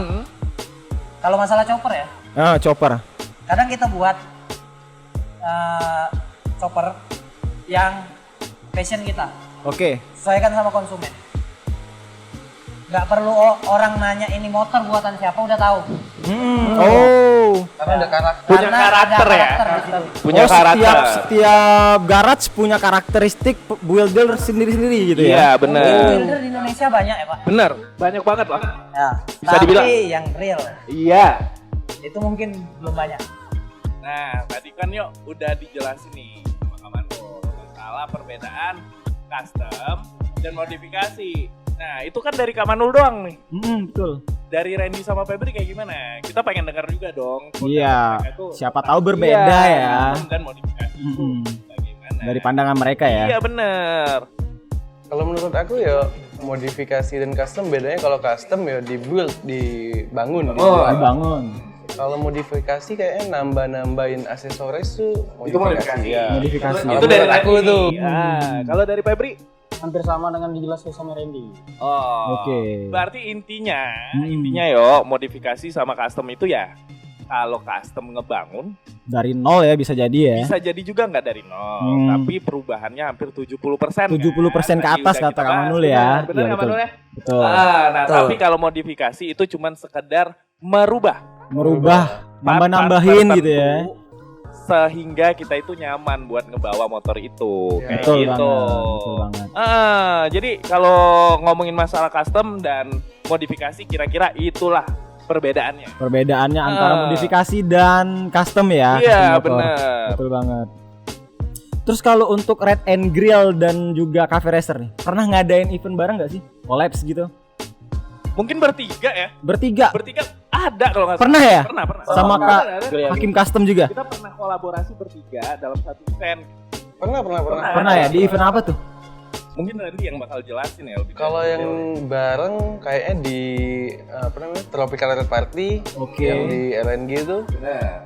Kalau masalah chopper ya, ah, chopper. kadang kita buat chopper yang passion kita. Oke. Sesuaikan sama konsumen. Nggak perlu orang nanya ini motor buatan siapa, udah tahu. Oh. Karena ada karakter. Punya Karena karakter ada ya? di situ. Punya Oh, karakter. Setiap garage punya karakteristik builder sendiri-sendiri gitu Iya, ya. benar. Builder di Indonesia banyak ya Pak. Benar. Banyak banget lah. Ya, Bisa tapi dibilang. yang real Iya. itu mungkin belum banyak. Nah, tadi kan yuk udah dijelasin nih sama Kak Manul masalah perbedaan custom dan modifikasi. Nah, itu kan dari Kak Manul doang nih. Betul. Dari Randy sama Febri kayak gimana? Kita pengen dengar juga dong. Iya. Mereka tuh Siapa tentang- tahu berbeda Iya, ya. custom dan modifikasi itu bagaimana? Dari pandangan mereka ya. Iya, bener. Kalau menurut aku ya modifikasi dan custom bedanya kalau custom ya dibuild, dibangun, dibuat. Dibangun. Kalau modifikasi kayaknya nambah-nambahin aksesoris tuh modifikasi. Ya. Modifikasi. Kalau Itu dari menurut aku Randy. tuh. Kalau dari Febri? Hampir sama dengan dijelaskan sama Randy. Oh. Oke. Berarti intinya yo modifikasi sama custom itu ya kalau custom ngebangun Dari nol ya bisa jadi ya. bisa jadi juga nggak dari nol, tapi perubahannya hampir 70%. 70% ke atas kata Kak Manul ya. Benar Iya, Kak betul. Manul ya? Betul. Nah, tapi kalau modifikasi itu cuman sekedar merubah Merubah, part-part nambah-nambahin tertentu gitu ya. sehingga kita itu nyaman buat ngebawa motor itu. Kayak Betul gitu. banget. Betul banget. Jadi kalau ngomongin masalah custom dan modifikasi kira-kira itulah perbedaannya. Perbedaannya antara modifikasi dan custom ya. Iya, custom motor. bener. Betul banget. Terus kalau untuk Red and Grill dan juga Cafe Racer nih, pernah ngadain event bareng nggak sih? Collabs gitu? Mungkin bertiga ya. Bertiga? Bertiga ada kalau nggak salah. Pernah ya? Pernah. Sama Kak Ada. Hakim Custom juga? Kita pernah kolaborasi bertiga dalam satu event. Pernah. Pernah ya? Di event apa tuh? Mungkin nanti yang bakal jelasin ya lebih. Kalau yang bareng kayaknya di Tropical Red Party, yang di LNG itu,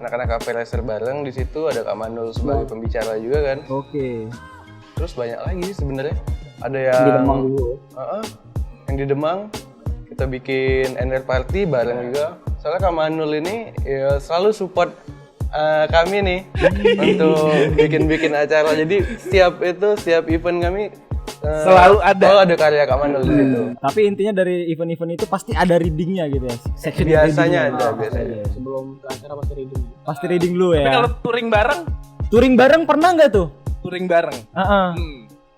anak-anak cafe racer bareng di situ, ada Kak Manul sebagai pembicara juga kan. Terus banyak lagi sih sebenarnya. Ada yang Di Demang dulu. Yang di Demang kita bikin NR Party bareng juga. Soalnya Kak Manul ini ya selalu support kami nih untuk bikin acara. Jadi setiap event kami selalu ada karya Kak Manul di situ. Tapi intinya dari event-event itu pasti ada readingnya gitu ya. Section Biasanya readingnya. ada, biasanya. Sebelum ke acara pasti reading. Pasti reading dulu Tapi ya. kalau touring bareng, Touring bareng pernah nggak tuh? touring bareng.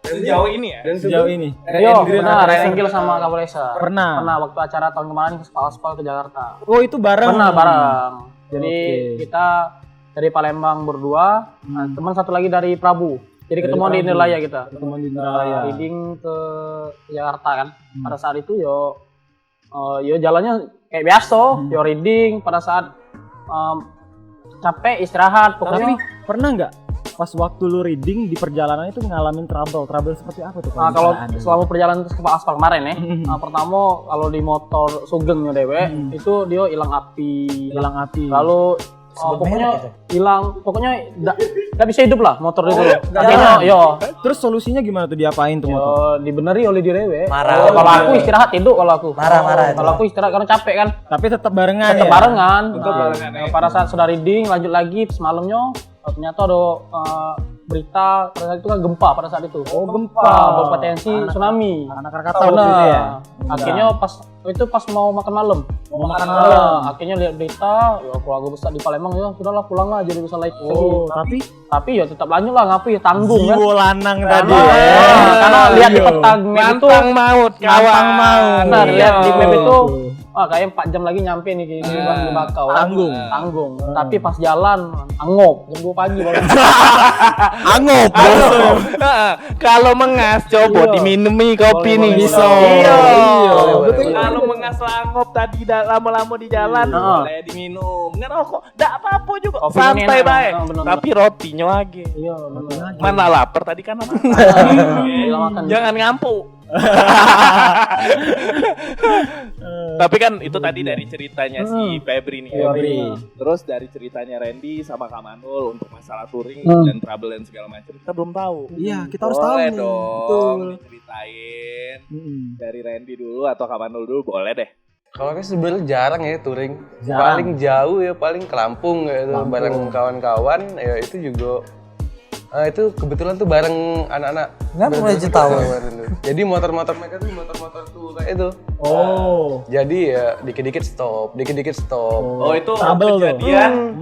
Sejauh ini ya. Sejauh ini. Yo, pernah Racing Kill sama Kabresa. Pernah. Pernah waktu acara tahun kemarin ke Aspal ke Jakarta. Oh itu bareng. Pernah bareng. Jadi Oke. kita dari Palembang berdua, teman satu lagi dari Prabu. Jadi ketemu di Indralaya kita. Ketemu di Indralaya. Reading ke Jakarta kan. Pada saat itu yo jalannya kayak biasa, yo reading pada saat capek istirahat Tapi pokoknya. pernah nggak pas waktu lu reading di perjalanan itu ngalamin trouble seperti apa tuh? Nah, kalau misalnya ada? selama perjalanan ke Aspal kemarin ya, pertama kalau di motor Sugeng ya dewe, itu dia hilang api. Lalu pokoknya hilang, pokoknya nggak bisa hidup lah motor itu. Akhirnya yo Terus solusinya gimana tuh, diapain tuh motor? dibeneri oleh direwe. Marah. Kalau aku istirahat tidur kalau aku. Marah-marah itu. Kalau aku istirahat karena capek kan. Tapi tetap barengan Tetap ya? barengan. barengan, ya. Pada saat sudah reading lanjut lagi semalamnya ternyata ada berita pada saat itu kan gempa pada saat itu. Oh, gempa. Berpotensi tsunami. Anak Krakatau gitu ya? Akhirnya pas mau makan malam. Akhirnya lihat berita, ya keluarga besar di Palembang ya sudahlah pulang lah jadi bisa lagi. Oh, Tapi ya tetap lanjut lah ngapain tanggung kan. jiwa lanang tadi Karena, ya. karena lihat di peta map itu Lantang maut, kawan. benar, lihat di map itu Tuh. kayak 4 jam lagi nyampe nih di Bakau. Tanggung. Tapi pas jalan angop jam 2 pagi baru. Angop. Kalau mengas coba Iya. diminumi kopi Boleh, nih. boleh, Bisa. Iya. Betul. Kalau mengas langop tadi lama-lama di jalan boleh diminum. Ngerokok enggak apa-apa juga. Kopi Santai enak, baik. bener. Tapi rotinya lagi. Iya, benar. Mana lapar tadi kan makan. Bilang makan. Jangan ngampu. Tapi kan itu tadi dari ceritanya si Febri nih. Febri. Terus dari ceritanya Randy sama Kak Manul untuk masalah touring dan trouble dan segala macam kita belum tahu. Iya, kita harus tahu Boleh nih. dong Betul. diceritain dari Randy dulu atau Kak Manul dulu boleh deh. Kalau aku sebenarnya jarang ya touring. Jarang. Paling jauh ya paling ke Lampung gitu bareng kawan-kawan ya itu juga itu kebetulan tuh bareng anak-anak. Nggak mulai tahu. Jadi motor-motor mereka tuh motor-motor tuh kayak itu. Oh. Jadi ya dikit-dikit stop. Oh itu trouble tuh. kejadian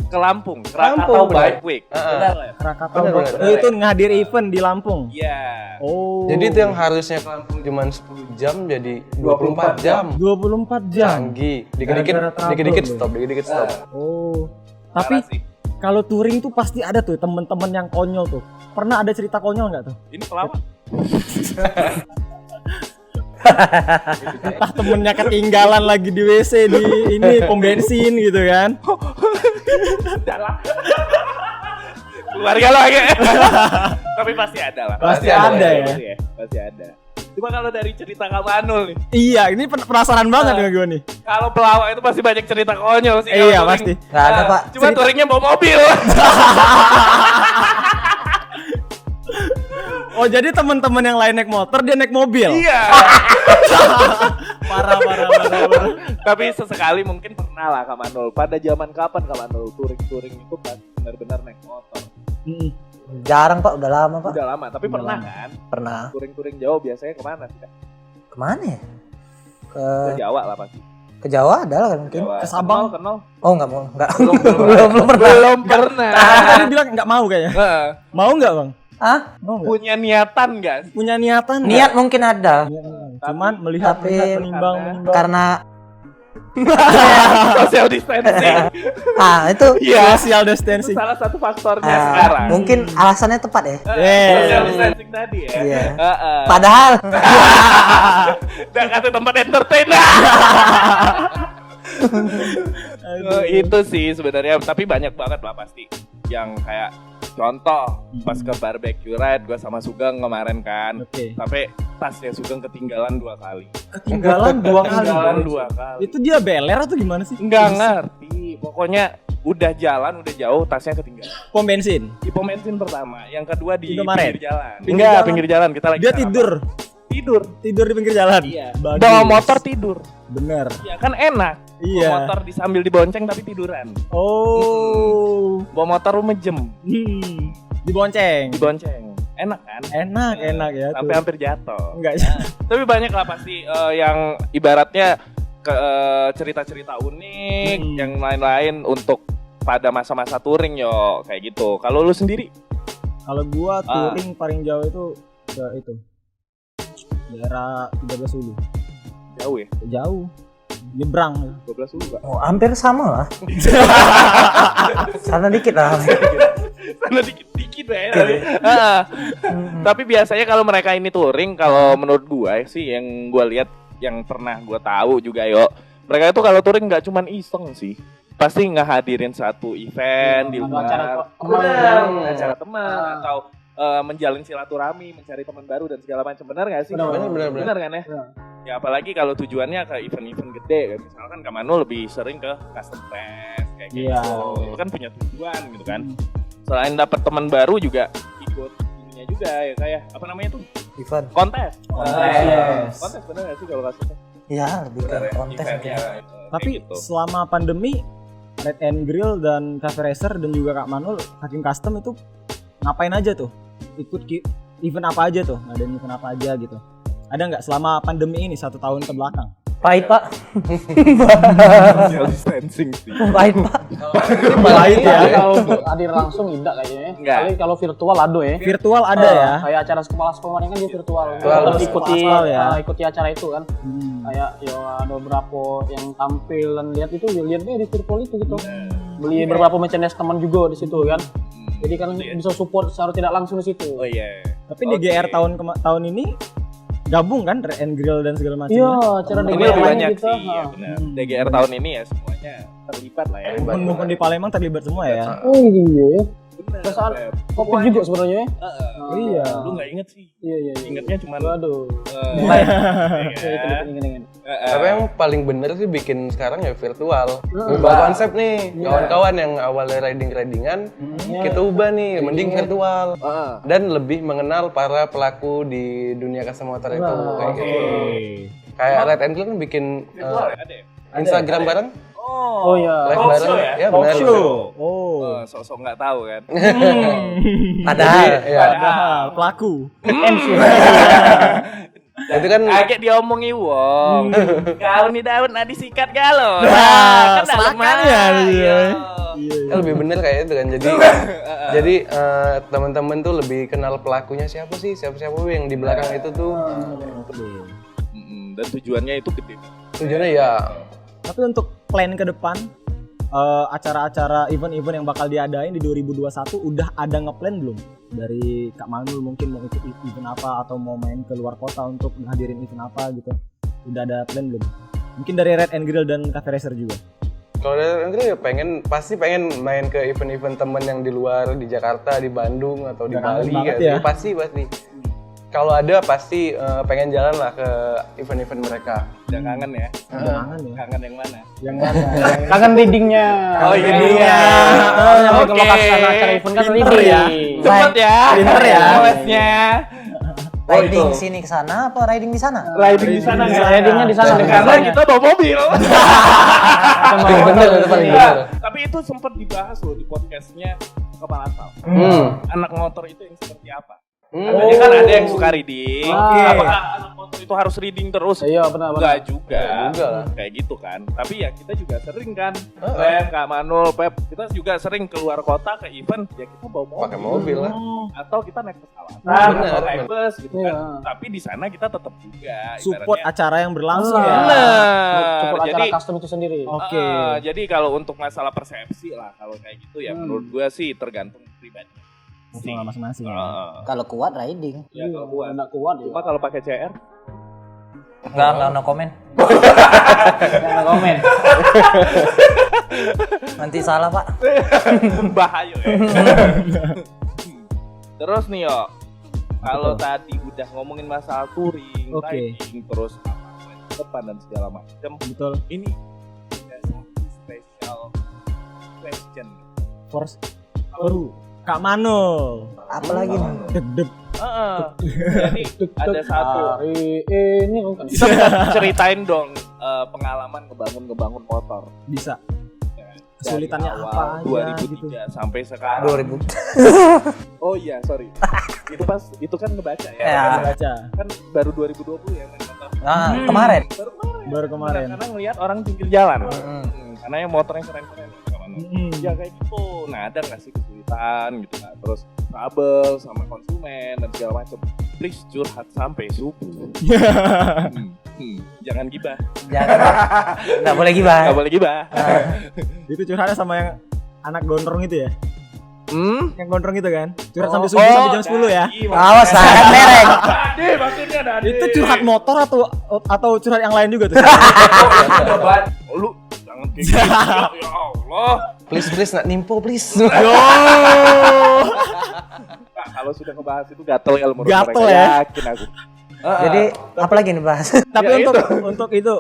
ke Lampung, Krakatau benar. Bike Week. Heeh. Krakatau. Bener. Oh, itu ngadir event di Lampung. Iya. Oh. Jadi itu yang harusnya ke Lampung cuma 10 jam jadi 24 jam. 24 jam. Canggih. Gara-gara trouble Dikit-dikit tuh. stop, dikit-dikit stop. Oh. Parah Tapi sih. kalau touring tuh pasti ada tuh temen-temen yang konyol tuh. Pernah ada cerita konyol nggak tuh? Ini pelawak. Entah temennya ketinggalan lagi di WC di ini pom bensin gitu kan? Keluarga lo lagi. Tapi pasti ada lah. Pasti ada ya. Pasti ada. Cuma kalau dari cerita Kak Manul nih, Iya, ini penasaran banget dengan gue nih. kalau pelawak itu pasti banyak cerita konyol sih. Iya, kalau touring. pasti. Nggak ada, Pak. Cuma touringnya bawa mobil. Oh, jadi teman-teman yang lain naik motor, dia naik mobil. Iya. Parah. Tapi sesekali mungkin pernah lah Kak Manul. Pada zaman kapan Kak Manul touring itu kan benar-benar naik motor? Jarang, Pak, udah lama, Pak. Udah lama, tapi pernah kan? Pernah. Touring-touring jauh biasanya kemana sih? Kak? Kemana ya? Ke Ke Jawa lah pasti. ke Jawa ada lah kan mungkin. Jawa. Ke Sabang. Kenal. Oh, enggak mau. Enggak. Belum pernah. Belum pernah. Tadi bilang nggak mau kayaknya. Heeh. Mau nggak, Bang? Ah? Mau nggak? Punya niatan nggak? Punya niatan nggak? Niat mungkin ada. Cuman melihat Tapi menimbang. karena Social distancing. itu Iya. Social Itu distancing. salah satu faktornya sekarang. mungkin alasannya tepat ya. Social distancing tadi ya. Iya. Heeh. Padahal Dan kata tempat entertain. Itu sih sebenarnya, tapi banyak banget lah pasti. yang kayak contoh pas ke barbecue ride gue sama Sugeng kemarin kan, sampai tasnya Sugeng ketinggalan 2 kali. Ketinggalan 2 kali. Ketinggalan 2 kali. Itu dia beler atau gimana sih? Nggak ngerti, pokoknya udah jalan udah jauh tasnya ketinggalan. Pom bensin. Di pom bensin pertama, yang kedua di Indomaret? pinggir jalan. Pinggir jalan? Pinggir jalan kita lagi. Dia sarapan. tidur di pinggir jalan. Iya. Bagus. Bawa motor tidur. Bener. Ya kan enak. Iya. Bawa motor sambil dibonceng tapi tiduran. Oh. Bawa motor mejem. Dibonceng. Enak kan? Enak ya. Sampai tuh. hampir jatuh. Enggak. Tapi banyak lah pasti yang ibaratnya cerita-cerita unik yang lain-lain untuk pada masa-masa touring yo kayak gitu. Kalau lu sendiri? Kalau gua touring paling jauh itu ke itu. Daerah 13 Hulu. Jauh ya? Jauh. Nyebrang. 12 dulu, Pak. Oh, hampir sama lah. Sana dikit lah. Sana dikit ya. Tapi biasanya kalau mereka ini touring, kalau menurut gua sih yang gua lihat, yang pernah gua tahu juga yo, mereka itu kalau touring nggak cuman iseng sih, pasti ngehadirin satu event di luar, acara teman atau menjalin silaturahmi, mencari teman baru dan segala macam. Benar nggak sih? Benar kan ya? Ya apalagi kalau tujuannya ke event-event gede, kan misalkan Kak Manu lebih sering ke custom fest kayak gitu. Itu kan punya tujuan gitu kan. Selain dapat teman baru juga ikut ininya juga ya kayak apa namanya tuh? Event. Kontes. Yes. Kontes benar nggak sih kalau custom fest? Iya, lebih ke kontes. Tapi gitu. selama pandemi Red and Grill dan Cafe Racer dan juga Kak Manul Hakim Custom itu ngapain aja tuh? Ikut event apa aja tuh? Ada event apa aja gitu? Ada nggak selama pandemi ini 1 tahun ke belakang? Pahit, Pak. Social distancing sih. Pahit, Pak. Pahit ya. Kalau hadir langsung tidak kayaknya. Enggak. Kali kalau virtual ada ya. Virtual ada ya. Kayak acara sekolah kan dia virtual. Ikuti ikuti acara itu kan. Kayak ya ada beberapa yang tampilan lihat itu ya lihatnya di virtual itu gitu. Beli beberapa merchandise teman juga di situ kan. Jadi kan bisa support secara tidak langsung di situ. Oh iya. Tapi DGR tahun ini gabung kan Red and Grill dan segala macam. Iya, cara Ini DGR lebih banyak kita, sih, ya benar. DGR tahun ini ya semuanya terlibat lah ya. Mohon di Palembang terlibat semua ya. Oh iya. Benar. Perasaan Covid juga sebenarnya. Iya. Lu nggak inget sih? Iya. Ingatnya cuma Waduh. ingat. Tapi yang paling bener sih bikin sekarang ya virtual. Ubah konsep nih, kawan-kawan yang awalnya riding-ridingan, kita ubah nih, mending virtual. Dan lebih mengenal para pelaku di dunia custom motor itu kayak gitu. Kayak Red and Grill kan bikin Ada ya? Instagram bareng, Oh iya. live Talk bareng, show ya? ya benar. Oh. Sok-sok nggak tahu kan. Padahal. Padahal pelaku. Itu kan Kayak diomongi wong. Kau nih Daud nah disikat galo. Nah, Kan dalam selakan ya, iya. kan lebih bener kayak itu kan. Jadi teman-teman tuh lebih kenal pelakunya siapa yang di belakang itu tuh. Dan tujuannya itu gede. Tujuannya ya Tapi untuk plan ke depan acara-acara event-event yang bakal diadain di 2021 udah ada ngeplan belum? Dari Kak Manul mungkin mau ikut event apa atau mau main ke luar kota untuk menghadirin event apa gitu. Udah ada plan belum? Mungkin dari Red and Grill dan Cafe Racer juga. kalau dari negeri ya pasti pengen main ke event-event temen yang di luar, di Jakarta, di Bandung atau di Bali banget gitu. ya. Pasti. Kalau ada pasti pengen jalan lah ke event-event mereka. Udah kangen ya? Kangen ya. Kangen yang mana? Yang mana? Kangen readingnya. Oh iya. Kalau lokasi acara event kan reading ya. Cepet ya. Pinter ya. Webnya. Riding sini ke sana apa riding di sana? Riding di sana. Readingnya di sana Karena kita bawa mobil. Paling bener itu paling bener. Tapi itu sempat dibahas loh di podcastnya Kepala Asal. Anak motor itu yang seperti apa? Jadi kan ada yang suka reading. Apakah anak motor itu harus reading terus? Iya benar. Enggak juga. Enggak lah. Kayak gitu kan. Tapi ya kita juga sering kan. Kak Manul, Pep, kita juga sering keluar kota ke event, ya kita bawa mobil. Pakai mobil lah. Atau kita naik pesawat. Bener, Atau naik bener. bus gitu kan. Iya. Tapi di sana kita tetap juga Support ibaratnya. acara yang berlangsung ya. Bener. Support acara Jadi custom itu sendiri. Oke. jadi kalau untuk masalah persepsi lah kalau kayak gitu ya menurut gua sih tergantung pribadi. Masalah masing-masing ya. Kalau kuat riding. Ya kalau gua Enggak kuat ya. cuma kalau pakai CR Enggak no komen. Jangan komen. Nanti salah, Pak. Bahaya ya. Terus nih yo, kalau tadi udah ngomongin masalah touring, riding, terus depan dan segala macam. Betul. Ini ada satu special question. Force. Kak Manul. Apalagi nih? Deg-deg. Jadi ada satu. Hari ini bukan. Ceritain dong pengalaman ngebangun motor. Bisa. Ya, Kesulitannya dari apa awal aja 2003 gitu. sampai sekarang. 2000. Oh iya, sorry. itu kan ngebaca ya. Ya. Baca. Kan baru 2020 ya main motor. Nah, kemarin. Baru kemarin. Karena ngelihat orang pinggir jalan. Karena yang motornya keren-keren. Ya kayak gitu. Nah, ada nggak sih kesulitan gitu kan? Terus trouble sama konsumen dan segala macam. Please curhat sampai subuh. Jangan gibah. Jangan. Enggak boleh gibah. Nggak boleh gibah. Itu curhatnya sama yang anak gondrong itu ya? Yang gondrong itu kan? Curhat sampai Oh, subuh sampai jam 10 ya? Awas lah, kan merek. Dade, maksudnya Dade. Itu curhat motor atau curhat yang lain juga tuh? Lu jangan kayak gitu. Ya Allah. Please nak nimpo please. Nah, kalau sudah ngebahas itu gatel kalau menurut Gatel mereka, ya? yakin aku. Jadi apa lagi nih bahas? Tapi Ya,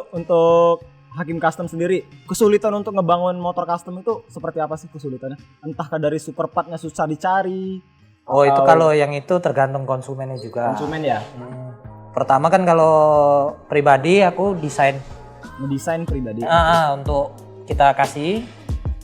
untuk Hakim Custom sendiri, kesulitan untuk ngebangun motor custom itu seperti apa sih kesulitannya? Entahkah dari super partnya susah dicari, Oh, itu kalau yang itu tergantung konsumennya juga. konsumen ya? Pertama kan kalau pribadi aku desain Ngedesain pribadi. untuk kita kasih,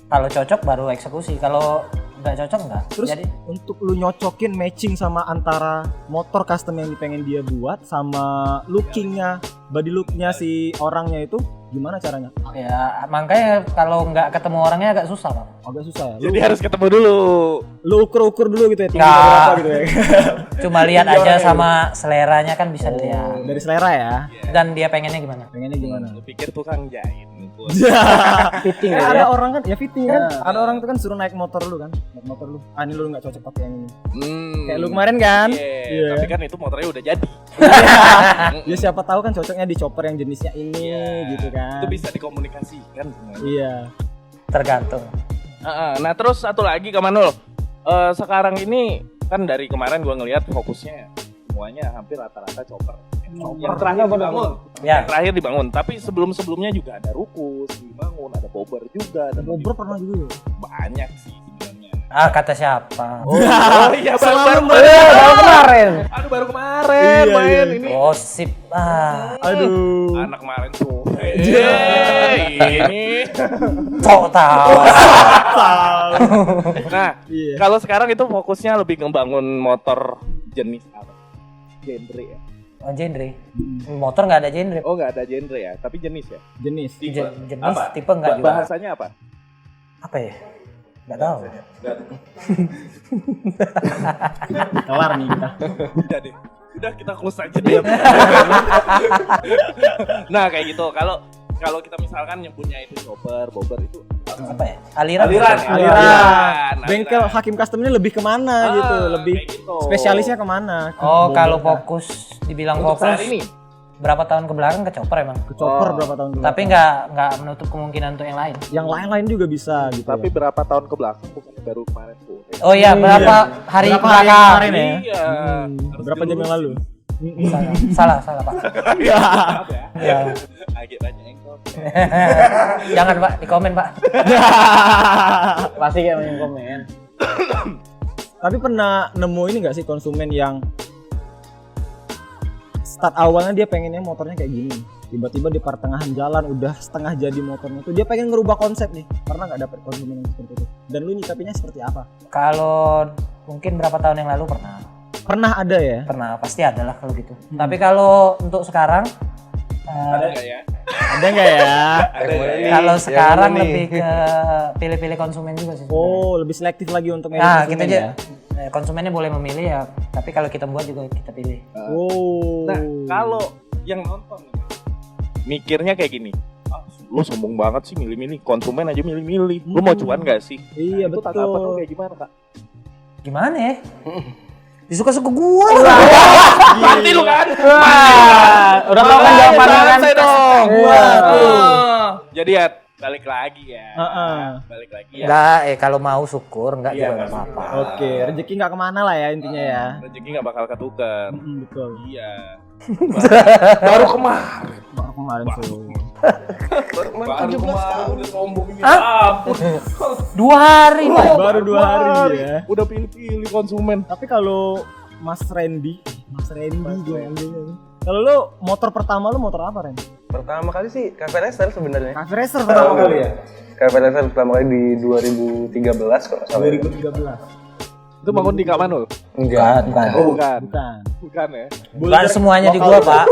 kalau cocok baru eksekusi, kalau nggak cocok nggak. Terus Jadi untuk lu nyocokin matching sama antara motor custom yang pengen dia buat sama lookingnya, body looknya si orangnya itu gimana caranya? ya makanya kalau nggak ketemu orangnya agak susah, Bang. Agak susah ya. Jadi harus ketemu dulu. Lu ukur dulu gitu ya, tinggi Nggak. berapa gitu ya. Cuma lihat aja sama seleranya kan bisa dilihat. Dari selera ya. Dan dia pengennya gimana? Pengennya gimana? Lu pikir tukang jahit. Fitting Ada ya. orang kan ya fitting kan. Ada orang tuh kan suruh naik motor lu kan. Naik motor lu. Ah ini lu nggak cocok pakai yang ini. Kayak lu kemarin kan. Iya. Tapi kan itu motornya udah jadi. Ya siapa tahu kan cocoknya di chopper yang jenisnya ini gitu kan. Itu bisa dikomunikasikan semuanya. Iya. Tergantung. Nah terus satu lagi Kak Manul, sekarang ini kan dari kemarin gua ngelihat fokusnya semuanya hampir rata-rata chopper. Yang terakhir dibangun, Ya. yang terakhir dibangun. Tapi sebelumnya juga ada Rukus dibangun, ada Bobber juga, dan Bobber pernah juga. banyak sih sebenarnya. Kata siapa? Oh iya Selalu Baru kemarin. Aduh baru kemarin Iya, main iya. ini. Gosip. Aduh. Anak kemarin tuh. Ini. Kok tahu? Nah, Iya. kalau sekarang itu fokusnya lebih ngebangun motor jenis apa? Genre ya? Oh, genre. Motor nggak ada genre. Oh nggak ada genre ya, tapi jenis ya? Jenis. Jenis Apa? tipe nggak juga. Bahasanya apa? Apa ya? Nggak tahu. Kelar nih kita. Udah deh, udah kita close aja deh. Nah kayak gitu, kalau kita misalkan nyebutnya itu chopper, bobber itu Apa ya? Aliran. Aliran. Bengkel Hakim Custom ini lebih kemana gitu? Lebih kayak gitu. spesialisnya kemana? Ke Oh, bobber kalau kah? fokus dibilang Untuk fokus saat ini. berapa tahun ke belakang ke chopper emang. Ke chopper berapa tahun dulu? Tapi nggak menutup kemungkinan untuk yang lain. yang lain-lain juga bisa gitu. Tapi ya. berapa tahun ke belakang bukan baru kemarin tuh. Oh iya, berapa hari Berapa ke hari belakang? kemarin ya? Iya. Harus Berapa jam yang lalu? Salah, Pak. Maaf ya. Ya. Agak banyak yang komen. Jangan, Pak, di komen, Pak. Pasti kayak banyak komen. Tapi pernah nemu ini nggak sih konsumen yang start awalnya dia pengennya motornya kayak gini, tiba-tiba di pertengahan jalan udah setengah jadi motornya tuh dia pengen ngerubah konsep nih, pernah nggak dapet konsumen yang seperti itu? Dan lu nyikapinya seperti apa? Kalau mungkin berapa tahun yang lalu Pernah ada ya? pernah pasti ada lah kalau gitu. Tapi kalau untuk sekarang Ada nggak ya? Ada nggak ya? Ada ya? kalau Yang sekarang mana nih? lebih ke pilih-pilih konsumen juga sih. Oh, lebih selektif lagi untuk milih Nah, konsumen kita aja ya? konsumennya boleh memilih ya, tapi kalau kita buat juga kita pilih. Oh. Nah, kalau yang nonton nih, mikirnya kayak gini. Ah, lu sombong banget sih milih-milih, konsumen aja milih-milih. Lu mau cuan gak sih? Iya, Itu betul. tanggapan lu kayak gimana, Kak? Gimana ya? Disuka-suka gua. Mati lu kan? Udah tahu kan jawabannya kan? Saya dong. Iya. Jadi ya balik lagi ya. Balik lagi ya. Enggak, kalau mau syukur, enggak Iya, juga nggak enggak apa-apa. Oke, rezeki nggak kemana lah ya intinya ya. Rezeki nggak bakal ketukar. Betul. Iya. Baru kemarin. Baru kemarin tuh. Baru kemarin udah sombong ini. Hah? Ampun. 2 hari, Pak. Baru 2 hari ya. Udah pilih-pilih konsumen. Tapi kalau Mas Randy gue ambilnya. Kalau lu motor pertama lu motor apa, Ren? Pertama kali sih Cafe Racer sebenarnya. Cafe Racer pertama kali ya? Cafe Racer pertama kali di 2013 kalau nggak salah. 2013. Itu bangun di Kak Manul? Enggak. Bukan. Oh, bukan. Bukan. Bukan ya. Bukan semuanya di gua, Pak.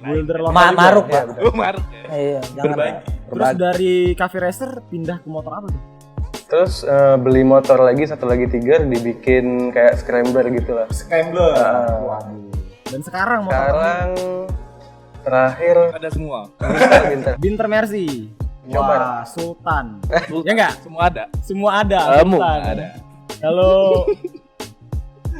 Builder lokal juga. Maruk, Pak. Maruk ya. Iya, jangan. Berbagi. Terus dari Cafe Racer pindah ke motor apa tuh? Terus beli motor lagi, satu lagi Tiger, dibikin kayak scrambler gitu lah. Scrambler. Waduh. Dan sekarang motor Sekarang terakhir Ada semua. Binter. Binter Mercy. Coba. Wah, Sultan. Ya enggak? Semua ada. Semua ada. Semua Sultan. ada. Kalau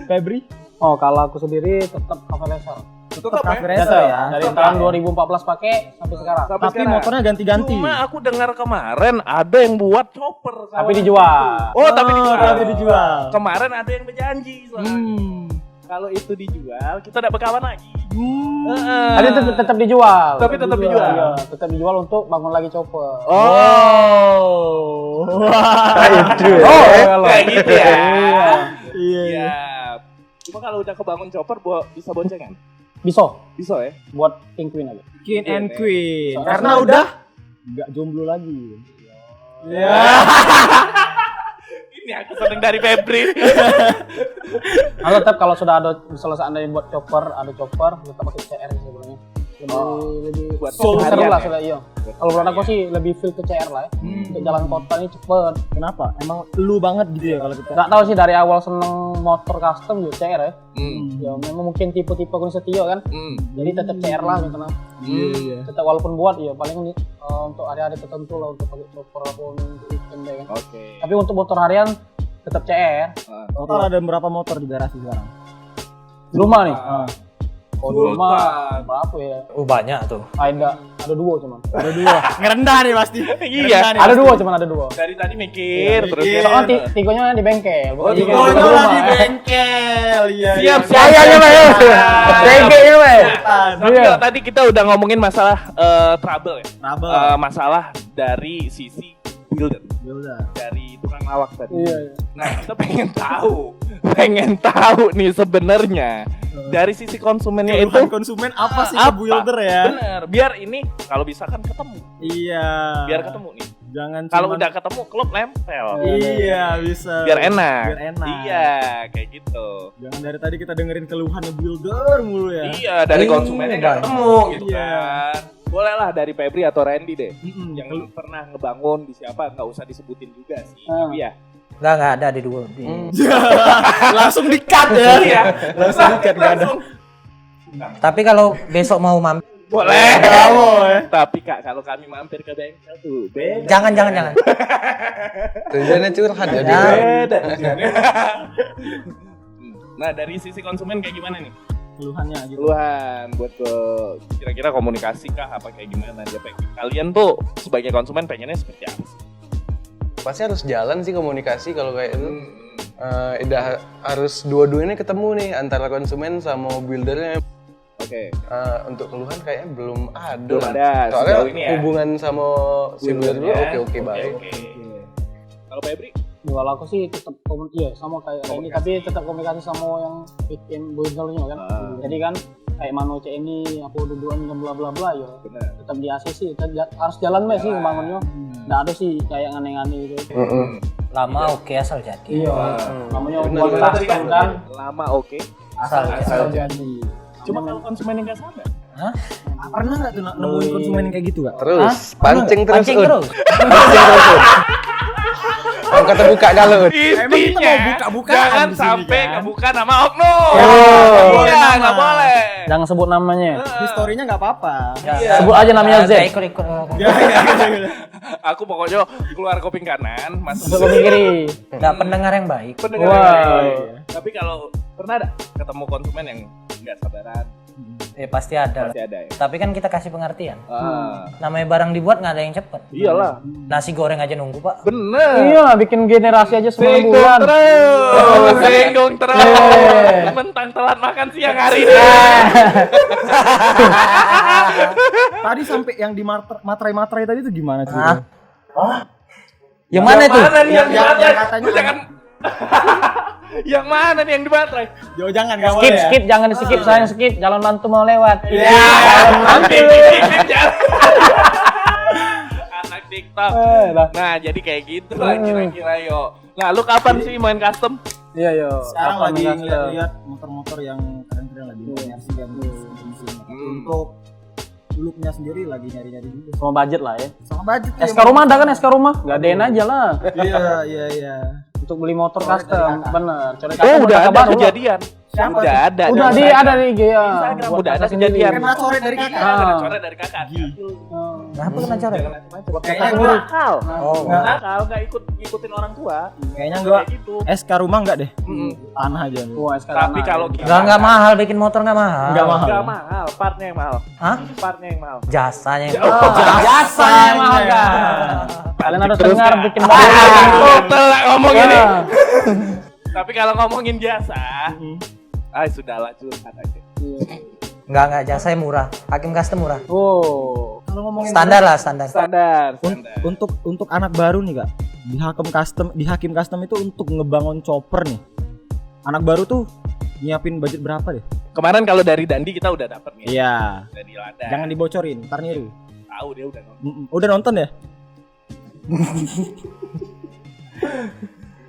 Febri? Oh, kalau aku sendiri tetap Cafe Racer. Tetap Cafe Racer Racer ya. Dari tahun 2014 pakai sampai sekarang. Tapi motornya ganti-ganti. Cuma aku dengar kemarin ada yang buat chopper. Tapi dijual. Oh, tapi dijual. Tapi dijual. Kemarin ada yang berjanji. Kalau itu dijual, kita dapat kawan lagi. Tapi tetap dijual. Tapi tetap dijual. Iya, tetap dijual untuk bangun lagi chopper. Oh. Oh, Kayak gitu ya. Iya. Iya. Cuma kalau udah kebangun chopper bisa boncengan. Bisa Bisa ya? buat King Queen aja. King and Queen. Soalnya Karena udah nggak jomblo lagi. Ya. Ini aku seneng dari Febri. Kalau tetap kalau sudah ada seandainya buat chopper, ada chopper, tetap pakai CR sebenarnya. Lebih Buat seru harian lah ya? sudah iya. Kalau menurut aku sih lebih feel ke CR lah ya. Untuk jalan kota ini cepet. Kenapa? Emang lu banget gitu ya kalau kita. Nggak tahu sih dari awal seneng motor custom juga CR ya. Ya memang mungkin tipe-tipe Kun Setio kan. Jadi tetap CR lah gitu nah. Iya. Tetap walaupun buat ya paling untuk hari-hari tertentu lah untuk pakai chopper ataupun untuk weekend ya kan. Oke. Tapi untuk motor harian tetap CR. Motor ada berapa motor di garasi sekarang? Di rumah nih. Oh di Sultan. rumah berapa ya? Banyak tuh. Ada 2 cuman. Ada 2. Ngerendah nih pasti. Iya. Ada 2 cuman ada 2. Dari tadi mikir terus. Mikir. Soalnya tigonya di bengkel. Bukan di Oh, rumah. di bengkel. Iya. Siap, iya. Saya Pak. Bengkel ini Pak. Tapi kalau tadi kita udah ngomongin masalah trouble ya. Trouble. Masalah dari sisi builder, Builder. dari tukang lawak tadi. Iya. Nah, kita pengen tahu nih sebenarnya dari sisi konsumennya itu Keluhan konsumen apa sih ke builder ya? Bener, biar ini kalau bisa kan ketemu. Iya. Biar ketemu nih. Jangan Kalau cuman- udah ketemu klub nempel. Iya, bisa. Biar enak. Biar enak. Iya, kayak gitu. Jangan dari tadi kita dengerin keluhannya builder mulu ya. Iya, dari konsumennya nggak ketemu gitu Iya. kan. Boleh lah dari Febri atau Randy deh. Mm-mm. Yang pernah ngebangun di siapa, nggak usah disebutin juga sih. Tapi ya. Enggak ada di dua. Langsung di-cut ya. Iya. Langsung di-cut nggak ada. Tapi kalau besok mau mampir, Boleh. Kamu ya. Tapi Kak, kalau kami mampir ke bengkel tuh beda. jangan. Tujuannya curhat jadi. Beda. Nah, dari sisi konsumen kayak gimana nih? Keluhannya gitu. Keluhan buat ke kira-kira komunikasi kah apa kayak gimana dia pengen. Kalian tuh sebagai konsumen pengennya seperti apa sih? Pasti harus jalan sih komunikasi kalau kayak itu. Udah harus dua-duanya ketemu nih antara konsumen sama buildernya. Oke. Untuk keluhan kayaknya belum ada. Belum lah. ada Soalnya sejauh ini ya. hubungan sama si builder dulu oke baik. Oke. Kalau Febri? Kalau aku sih tetap komunikasi sama kayak ini, tapi tetap komunikasi sama yang bikin buildernya kan. Jadi kan kayak Mano C ini apa duduan dan bla bla bla ya. Benar. Tetap di ACC harus jalan sih ngebangunnya. Nggak ada sih kayak ngane-ngane gitu. lama oke asal jadi. Iya. Namanya Bener, buat bener. custom kan Lama oke. Asal jadi. Cuma kalau konsumen yang nggak sabar. Hah? Pernah nggak tuh nemuin konsumen yang kayak gitu gak? Terus pancing terus. Pancing Ud. terus. Pancing terus. Ud. Angka terbuka galon. Intinya buka-bukaan jangan di sini, sampai kan? kebuka nama oknum. Oh. Iya, nggak boleh. Jangan sebut namanya. Historinya nggak apa-apa. Sebut aja namanya Z. Nggak ikut. Aku pokoknya keluar kuping kanan, masuk Sebut kuping kiri. Nggak pendengar yang baik. pendengar. Wow. Tapi kalau pernah ada ketemu konsumen yang nggak sabaran, Pasti ada lah. pasti ada ya. Tapi kan kita kasih pengertian. Ah, Namanya barang dibuat nggak ada yang cepet. iyalah. Nasi goreng aja nunggu pak. Bener. Iya, bikin generasi aja 9 Singgung bulan. terus, singgung terus. Mentang telat makan siang hari ini. Tadi sampai yang di materai-materai tadi itu gimana sih? Hah? Yang mana itu? Mana nih yang Yang dibaterai? katanya Lu jangan. Yang mana nih yang dibaterai? Jo, jangan nggak Skip, boleh ya? skip, jangan di skip, sayang skip. Jalan mantu mau lewat. Nanti jalan. Anak TikTok. Nah, jadi kayak gitu lah kira-kira yo. Nah, lu kapan sih main custom? Iya, yo. Sekarang Apa lagi nih, ngeliat motor-motor yang keren-keren lagi versi dan mesin. Untuk looknya sendiri lagi nyari-nyari juga. sama budget lah ya. Sama budget SK rumah ada kan SK rumah? Gadein aja lah. Iya. Untuk beli motor custom, bener. Coret Oh, kakak udah ada baru lah. kejadian. Siapa Udah tuh? ada. Udah di ada di IG ya. Instagram Buat udah ada kakak sendiri. kejadian. Kena coret dari kakak. Ada coret dari kakak. Kenapa kena coret? Kayaknya enggak. Nakal. Oh. Nakal nggak ngikutin orang tua. Kayaknya enggak. Kayak gitu. SK rumah enggak deh. Mm-mm. Tanah aja. Wah, SK Tapi tanah. kalau Nggak mahal bikin motor nggak mahal. Nggak mahal. Nggak mahal, partnya yang mahal. Hah? Partnya yang mahal. Jasanya. Jasa yang mahal kan. Kalian harus Terus dengar nggak? bikin motor. Telah ngomong ini. Ya. Tapi kalau ngomongin jasa, sudahlah curhat aja. Nggak jasa yang murah. Hakim custom murah. Oh. Kalau ngomongin Standar lah standar. Standar. untuk anak baru nih kak, di Hakim Custom itu untuk ngebangun chopper nih, anak baru tuh nyiapin budget berapa deh? Kemarin kalau dari Dandi kita udah dapet nih. Iya. Dari Lada. Jangan dibocorin, ntar niru. Tahu dia udah nonton. Udah nonton ya?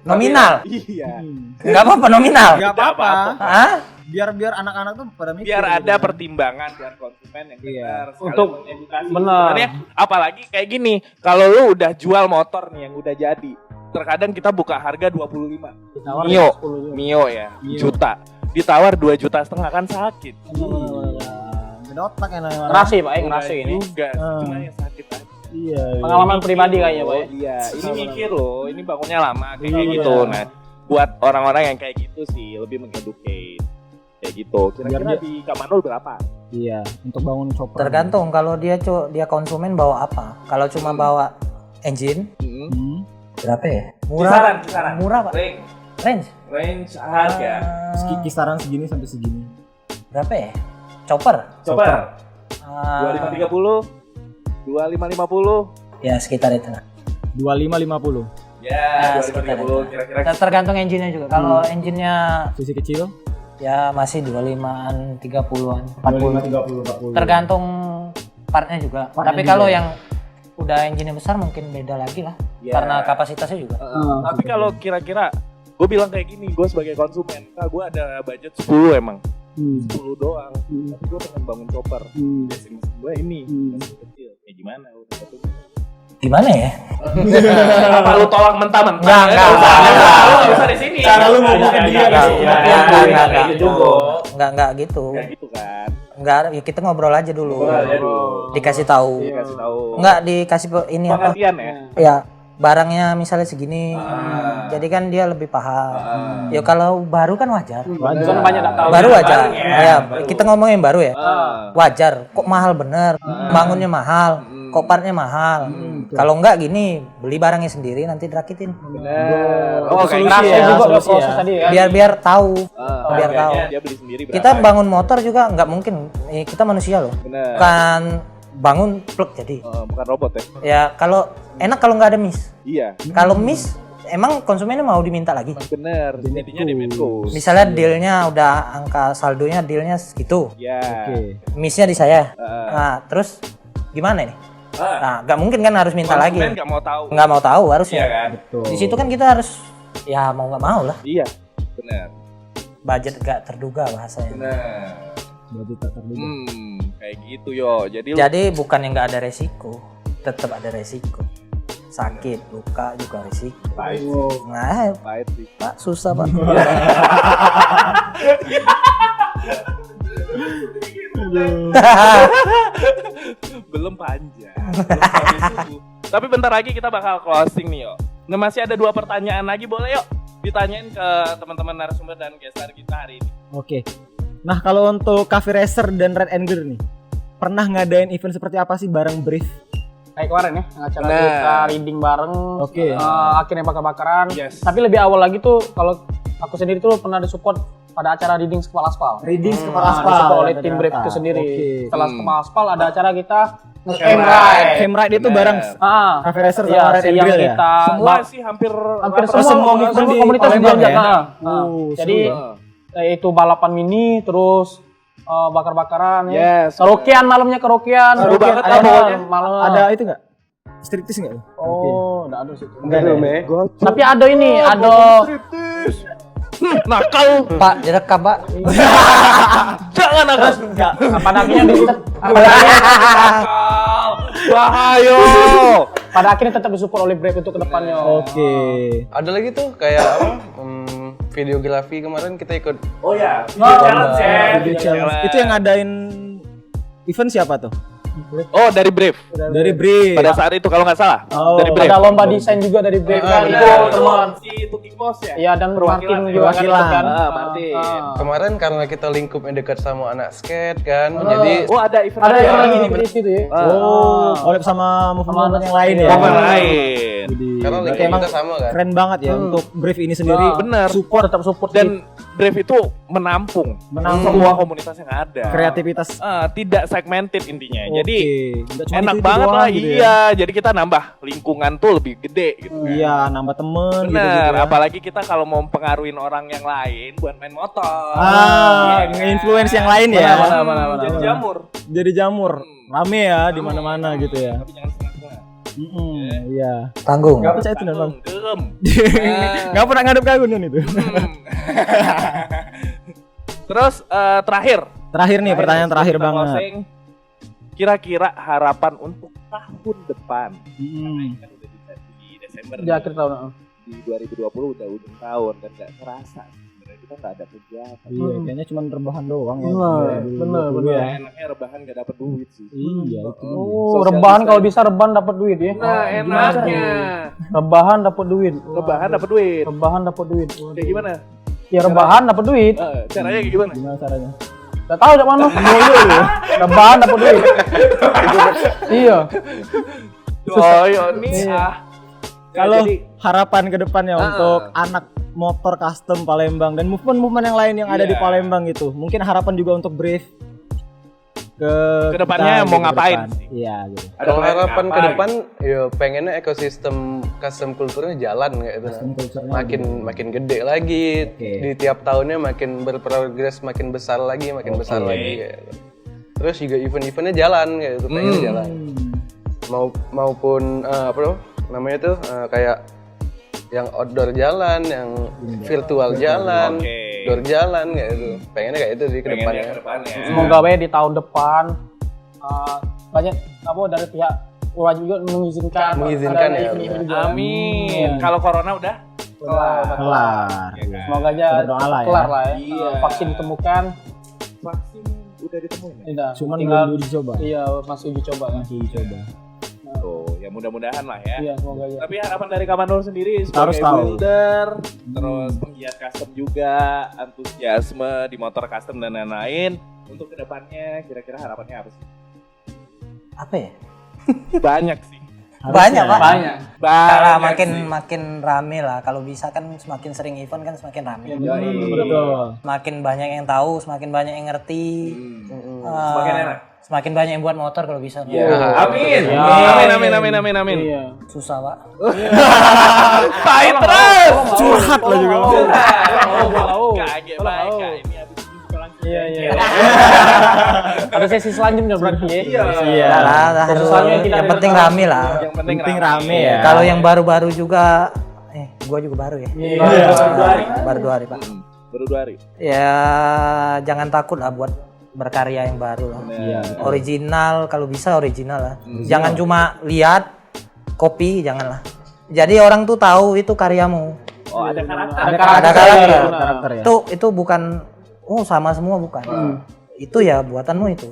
Nominal. Iya. Nggak apa-apa nominal. Gak apa-apa. Hah? Biar anak-anak tuh pada mikir. Biar ada gitu. pertimbangan biar konsumen yang Iya. benar. Untuk edukasi. benar. Sebenarnya apalagi kayak gini, kalau lu udah jual motor nih yang udah jadi, terkadang kita buka harga 25. Ditawar Mio, 10 juga. Mio ya, Mio. juta. Ditawar 2,5 juta kan sakit. Beda otak ya namanya. Ngerasi Pak, ngerasi ini. Juga, cuma yang sakit aja. Iya. Pengalaman pribadi kayaknya Pak ya. Iya, ini mikir loh, ini bangunnya lama kayak Iya. gitu. Nah, buat orang-orang yang kayak gitu sih lebih mengeducate kayak gitu. Kira-kira Biar dia- di Kamanul berapa? Iya, untuk bangun chopper. Tergantung kalau dia konsumen bawa apa. Kalau cuma bawa engine Hmm. berapa ya? Murah. Kisaran. Murah pak. Range. Range harga. Kisaran segini sampai segini. Berapa ya? Chopper. Coba. Ah, 2530, 2550. ya sekitar itu. 2550. Ya, sekitar 2530 itu. kira-kira. Tergantung engine-nya juga. Kalau engine-nya Sisi kecil. ya masih 25-an, 30-an, 40. 30. Tergantung partnya juga. Partnya Tapi juga. kalau yang udah engine besar mungkin beda lagi lah. Ya. Karena kapasitasnya juga. Tapi kalau kira-kira gue bilang kayak gini, gue sebagai konsumen, gue ada budget 10 emang. 10 doang. Tapi gue pengen bangun chopper. Mesin gue ini mesin kecil. Kayak gimana? Udah satu. Gimana ya? Apa lu tolak mentah-mentah? Enggak. Lu usah di sini. Cara lu ngomongin dia di sini. Enggak. Gitu juga. Enggak gitu. Kayak gitu kan. Enggak, ya kita ngobrol aja dulu. Aduh. Dikasih tahu. Dikasih tahu. Enggak dikasih ini apa? Pengertian ya. Ya, barangnya misalnya segini. Jadi kan dia lebih paham. Ya kalau baru kan wajar. Soalnya banyak tak tahu. Baru wajar. Ya, kita ngomongin baru ya. Ah. Wajar. Kok mahal bener? Bangunnya mahal. Kok partnya mahal. Kalau enggak gini, beli barangnya sendiri nanti dirakitin. Bener. Oh, kayak Ngerasa ya, juga solusi proses ya. tadi ya. Biar tahu. Biar harganya tahu. dia beli sendiri berapa. Kita bangun motor juga nggak mungkin. Kita manusia loh. Bener. Bukan bangun plug jadi. Bukan robot ya. Ya kalau enak kalau nggak ada miss. Iya. Kalau miss, emang konsumennya mau diminta lagi. Bener. Jadinya di Menko. Misalnya dealnya udah angka saldonya dealnya segitu, Ya. missnya di saya. Ah. Nah terus gimana nih? Nah nggak mungkin kan harus minta lagi. Konsumen nggak mau tahu. Nggak mau tahu harusnya. Iya kan. Di situ kan kita harus ya mau nggak mau lah. Iya. Bener. Budget gak terduga bahasanya. Bener. Berarti tak terduga. Kayak gitu yo. Jadi Jadi bukan yang nggak ada resiko, tetap ada resiko. sakit, luka juga risiko. Pahit Nah, pahit sih. Pak susah Pak. Belum panjang. Belum sampai subuh. Tapi bentar lagi kita bakal closing nih yo. Nah masih ada 2 pertanyaan lagi, boleh yuk ditanyain ke teman-teman narasumber dan gestar kita hari ini. Oke. Nah, kalau untuk Cafe Racer dan Red and Gear nih, pernah ngadain event seperti apa sih bareng Brief? Kayak kemarin ya, acara Nah. kita reading bareng, Oke. akhirnya bakar-bakaran. Yes. Tapi lebih awal lagi tuh, kalau aku sendiri tuh pernah disupport pada acara reading Kepala Aspal. Reading kepala aspal. Disupport oleh ya, tim ternyata. Brave itu sendiri. Oke. Setelah Kepala Aspal ada acara kita Camp ride. Camp Ride itu Bener. bareng Cafe Racer sama Iya, Red and yang Gear ya? kita Semua sih hampir hampir rata-rata semua event di komunitas Palembang diajak. ya? Nah, Seru jadi ya. itu balapan mini, terus bakar-bakaran ya. Yes. Karaokean malamnya karaokean. Seru banget ada lah pokoknya. malam. Ada itu nggak? Striptease nggak? Oh, enggak ada sih. Enggak ya? Tapi ada ini, ada Nakal. Pak, direkam Pak. Jangan nakal. apa namanya Bahaya. pada akhirnya tetap disupport oleh Brave untuk kedepannya. Oke. Ada lagi tuh kayak apa? Videografi kemarin kita ikut. Oh ya, challenge ya. Video challenge. Itu yang ngadain event siapa tuh? Oh dari Brave. Dari Brief. Pada saat itu kalau nggak salah. Oh, Dari Brave. Ada lomba desain juga dari Brave kan. benar. Itu teman. Si Tuking Bos ya. Iya, dan Perwakilan Martin ya. juga kan Perwakilan. ikut kan. Martin. Kemarin karena kita lingkupnya dekat sama anak skate kan, jadi Oh ada event Ada yang lagi ya? di Brave gitu ya. Oh, collab sama movement yang lain ya? Event lain. Jadi, karena berarti lingkup emang kita sama kan. keren banget ya untuk Brief ini sendiri. Bener. Support tetap support Dan Brave itu menampung semua komunitas yang ada. kreativitas. Tidak segmented intinya. Oke. Jadi Nggak cuma enak itu-itu banget doang lah. gitu ya. Iya. Jadi kita nambah lingkungan tuh lebih gede gitu. Iya, nambah temen gitu, Bener. gitu ya. Apalagi kita kalau mau pengaruhin orang yang lain buat main motor. Nge-influence yang lain ya. Benar. Jadi jamur. Jadi jamur. Rame ya di mana-mana gitu ya. Tapi jangan setengah-setengah. Iya. Tanggung. Gak percaya itu Bang. Gerem. Gak pernah ngadep kagunan itu. Terus terakhir Terakhir nih, pertanyaan terakhir kita banget. closing. Kira-kira harapan untuk tahun depan. Hmm. Kan udah di Desember. di akhir tahun. Di 2020 udah ujung tahun dan gak kerasa sebenarnya kita nggak ada kegiatan. Iya, kayaknya cuma rebahan doang ya. Bener. Ya, enaknya rebahan gak dapet duit sih. Iya, itu. Oh, rebahan kalau bisa rebahan dapat duit ya. Nah, enaknya Rebahan dapat duit. rebahan dapet duit. Rebahan dapat duit. Kayak gimana? Ya rebahan dapat duit. Caranya kayak gimana? Gimana caranya? Gak tahu dari mana. Rebahan dapat duit. Iya. Oh, nih Kalau jadi- harapan ke depannya untuk anak motor custom Palembang dan movement-movement yang lain yang ada di Iya. Palembang itu, mungkin harapan juga untuk Brief ke Kedepannya kita mau gitu, ngapain ke depan. sih? Iya gitu. Kalau plan harapan apa ke depan, gitu? ya pengennya ekosistem custom kulturnya jalan kayak gitu. Custom culture-nya Makin gede lagi, Oke. di tiap tahunnya makin berprogres, makin besar lagi, makin besar lagi. Kayak gitu. Terus juga event-eventnya jalan kayak gitu, pengennya jalan. Maupun apa tuh namanya tuh kayak yang outdoor jalan, yang virtual jalan, Oke. outdoor jalan kayak gitu. Pengennya kayak itu di Pengennya kedepannya. ke depannya. Semoga we di tahun depan banyak apa dari pihak UA juga mengizinkan. Mengizinkan ada ya, event-event juga. Amin. Kalau corona udah Kelar. Semoga aja Berdoa lah ya. kelar lah ya. Iya. Vaksin ditemukan. vaksin udah ditemuin ya? Tidak. Cuman tinggal belum dicoba. iya masih uji coba kan. Masih dicoba. Tuh, ya mudah-mudahan lah ya. Iya semoga aja. Tapi harapan dari Kamanul sendiri Harus sebagai tahu. builder, terus penggiat custom juga, antusiasme di motor custom dan lain-lain. Untuk kedepannya kira-kira harapannya apa sih? Apa ya? Banyak sih. Banyak Pak. Banyak. Karena Banyak sih. makin rame lah. Kalau bisa kan semakin sering event kan semakin rame. Betul. Semakin banyak yang tahu, semakin banyak yang ngerti. Semakin enak. Semakin banyak yang buat motor kalau bisa. Amin. Ya. Amin. Iya. Susah Pak. Pahit terus. Curhat lah juga. Kaget baik Kak. Ini habis ini langsung. Iya. Ada sesi selanjutnya berarti ya. Iya. Lah, Soalnya kita yang penting rame lah. Yang penting Penting rame. rame ya. Kalau yang baru-baru juga, gua juga baru ya. Baru 2 hari Pak. Baru 2 hari. Ya jangan takut lah buat berkarya yang baru lah. Iya. Original kalau bisa original lah. Jangan cuma lihat kopi janganlah. Jadi orang tuh tahu itu karyamu. Oh, ada karakter. Ada karakter. Karakter ya. Itu bukan sama semua bukan. Itu ya buatanmu itu.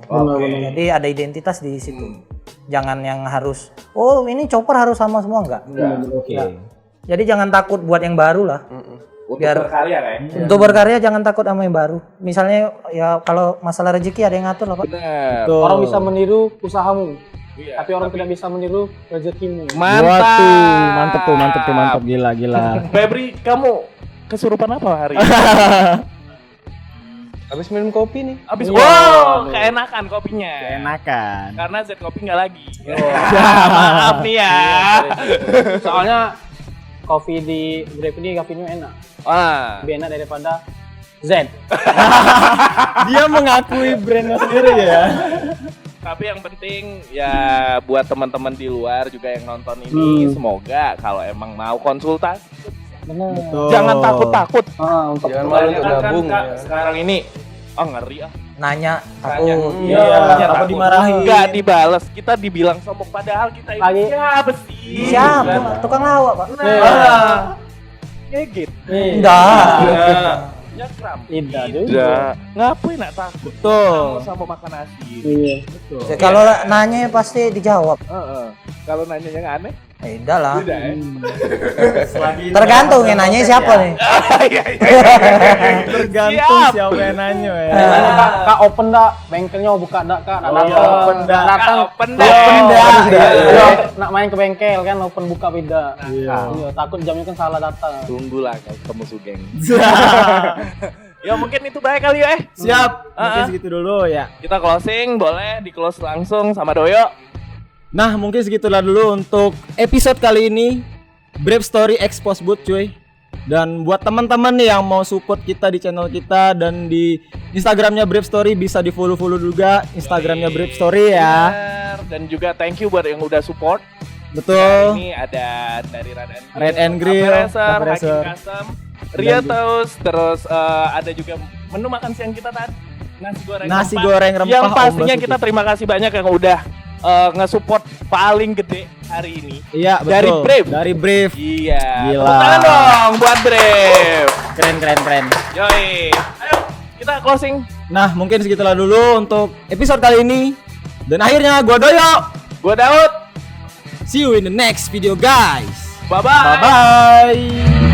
Jadi ada identitas di situ. Jangan yang harus ini chopper harus sama semua enggak. Oke. Jadi jangan takut buat yang baru lah. Untuk Biar berkarya kan? untuk berkarya jangan takut sama yang baru. Misalnya ya kalau masalah rezeki ada yang ngatur lah Pak. Benar. Tuh. Orang bisa meniru usahamu, Iya, tapi orang tidak bisa meniru rezekimu. Mantap. Mantep tuh, mantep gila. Febri, kamu kesurupan apa hari ini? Habis minum kopi nih. Abis keenakan kopinya. Enakan. Karena Z kopi nggak lagi. Maaf nih ya. Soalnya kopi di Grab ini kafeinnya enak, Wah. lebih enak daripada Z. Dia mengakui brandnya sendiri ya. Tapi yang penting ya buat teman-teman di luar juga yang nonton ini, semoga kalau emang mau konsultasi Benar. jangan takut-takut. Untuk Jangan malu untuk Kebanyakan gabung. Kak, Ya. sekarang ini ngeri Nanya takut. Iya, apa dimarahin? Enggak dibales, kita dibilang sombong padahal kita ini Lagi- siapa sih? Siapa? Tukang lawak Pak. Ngegit. Enggak. Nyakram. Tidak juga. Tidak. Ngapain nak takut? Tuh. Sama makan nasi. Iya. Ya, kalau nanya pasti dijawab. Kalau nanya yang aneh, Udah lah. tidak ya? Tergantung yang nanya siapa nih. Tergantung siapa yang nanya ya. Gimana, Kak open dah bengkelnya buka dah Kak. Nak datang. open dah. Nak datang. Open Iya, dah. Iya, nak main ke bengkel kan open buka beda. Iya, takut jamnya kan salah datang. Tunggulah kamu sugeng. Ya mungkin itu baik kali ya. Siap. Mungkin segitu dulu ya. Kita closing, boleh di close langsung sama Doyo. Nah, mungkin segitulah dulu untuk episode kali ini Brave Story Expose Booth cuy. Dan buat teman-teman nih yang mau support kita di channel kita dan di Instagramnya Brave Story bisa di follow juga Instagramnya Brave Story ya. Bener. Dan juga thank you buat yang udah support. Betul. Ini ada dari Red and Grill, Compressor, Compressor. Hakim Custom, Ria Toast, terus ada juga menu makan siang kita tadi nasi goreng rempah. Yang Om pastinya Basuki. kita terima kasih banyak yang udah nge-support paling gede hari ini. Iya, betul. Dari Brave. Dari Brave. Iya. Gila. Tepuk tangan dong buat Brave. Keren. Yoi. Ayo kita closing. Nah, mungkin segitulah dulu untuk episode kali ini. Dan akhirnya gua Doyo. Gua Daud. See you in the next video guys. Bye-bye. Bye bye.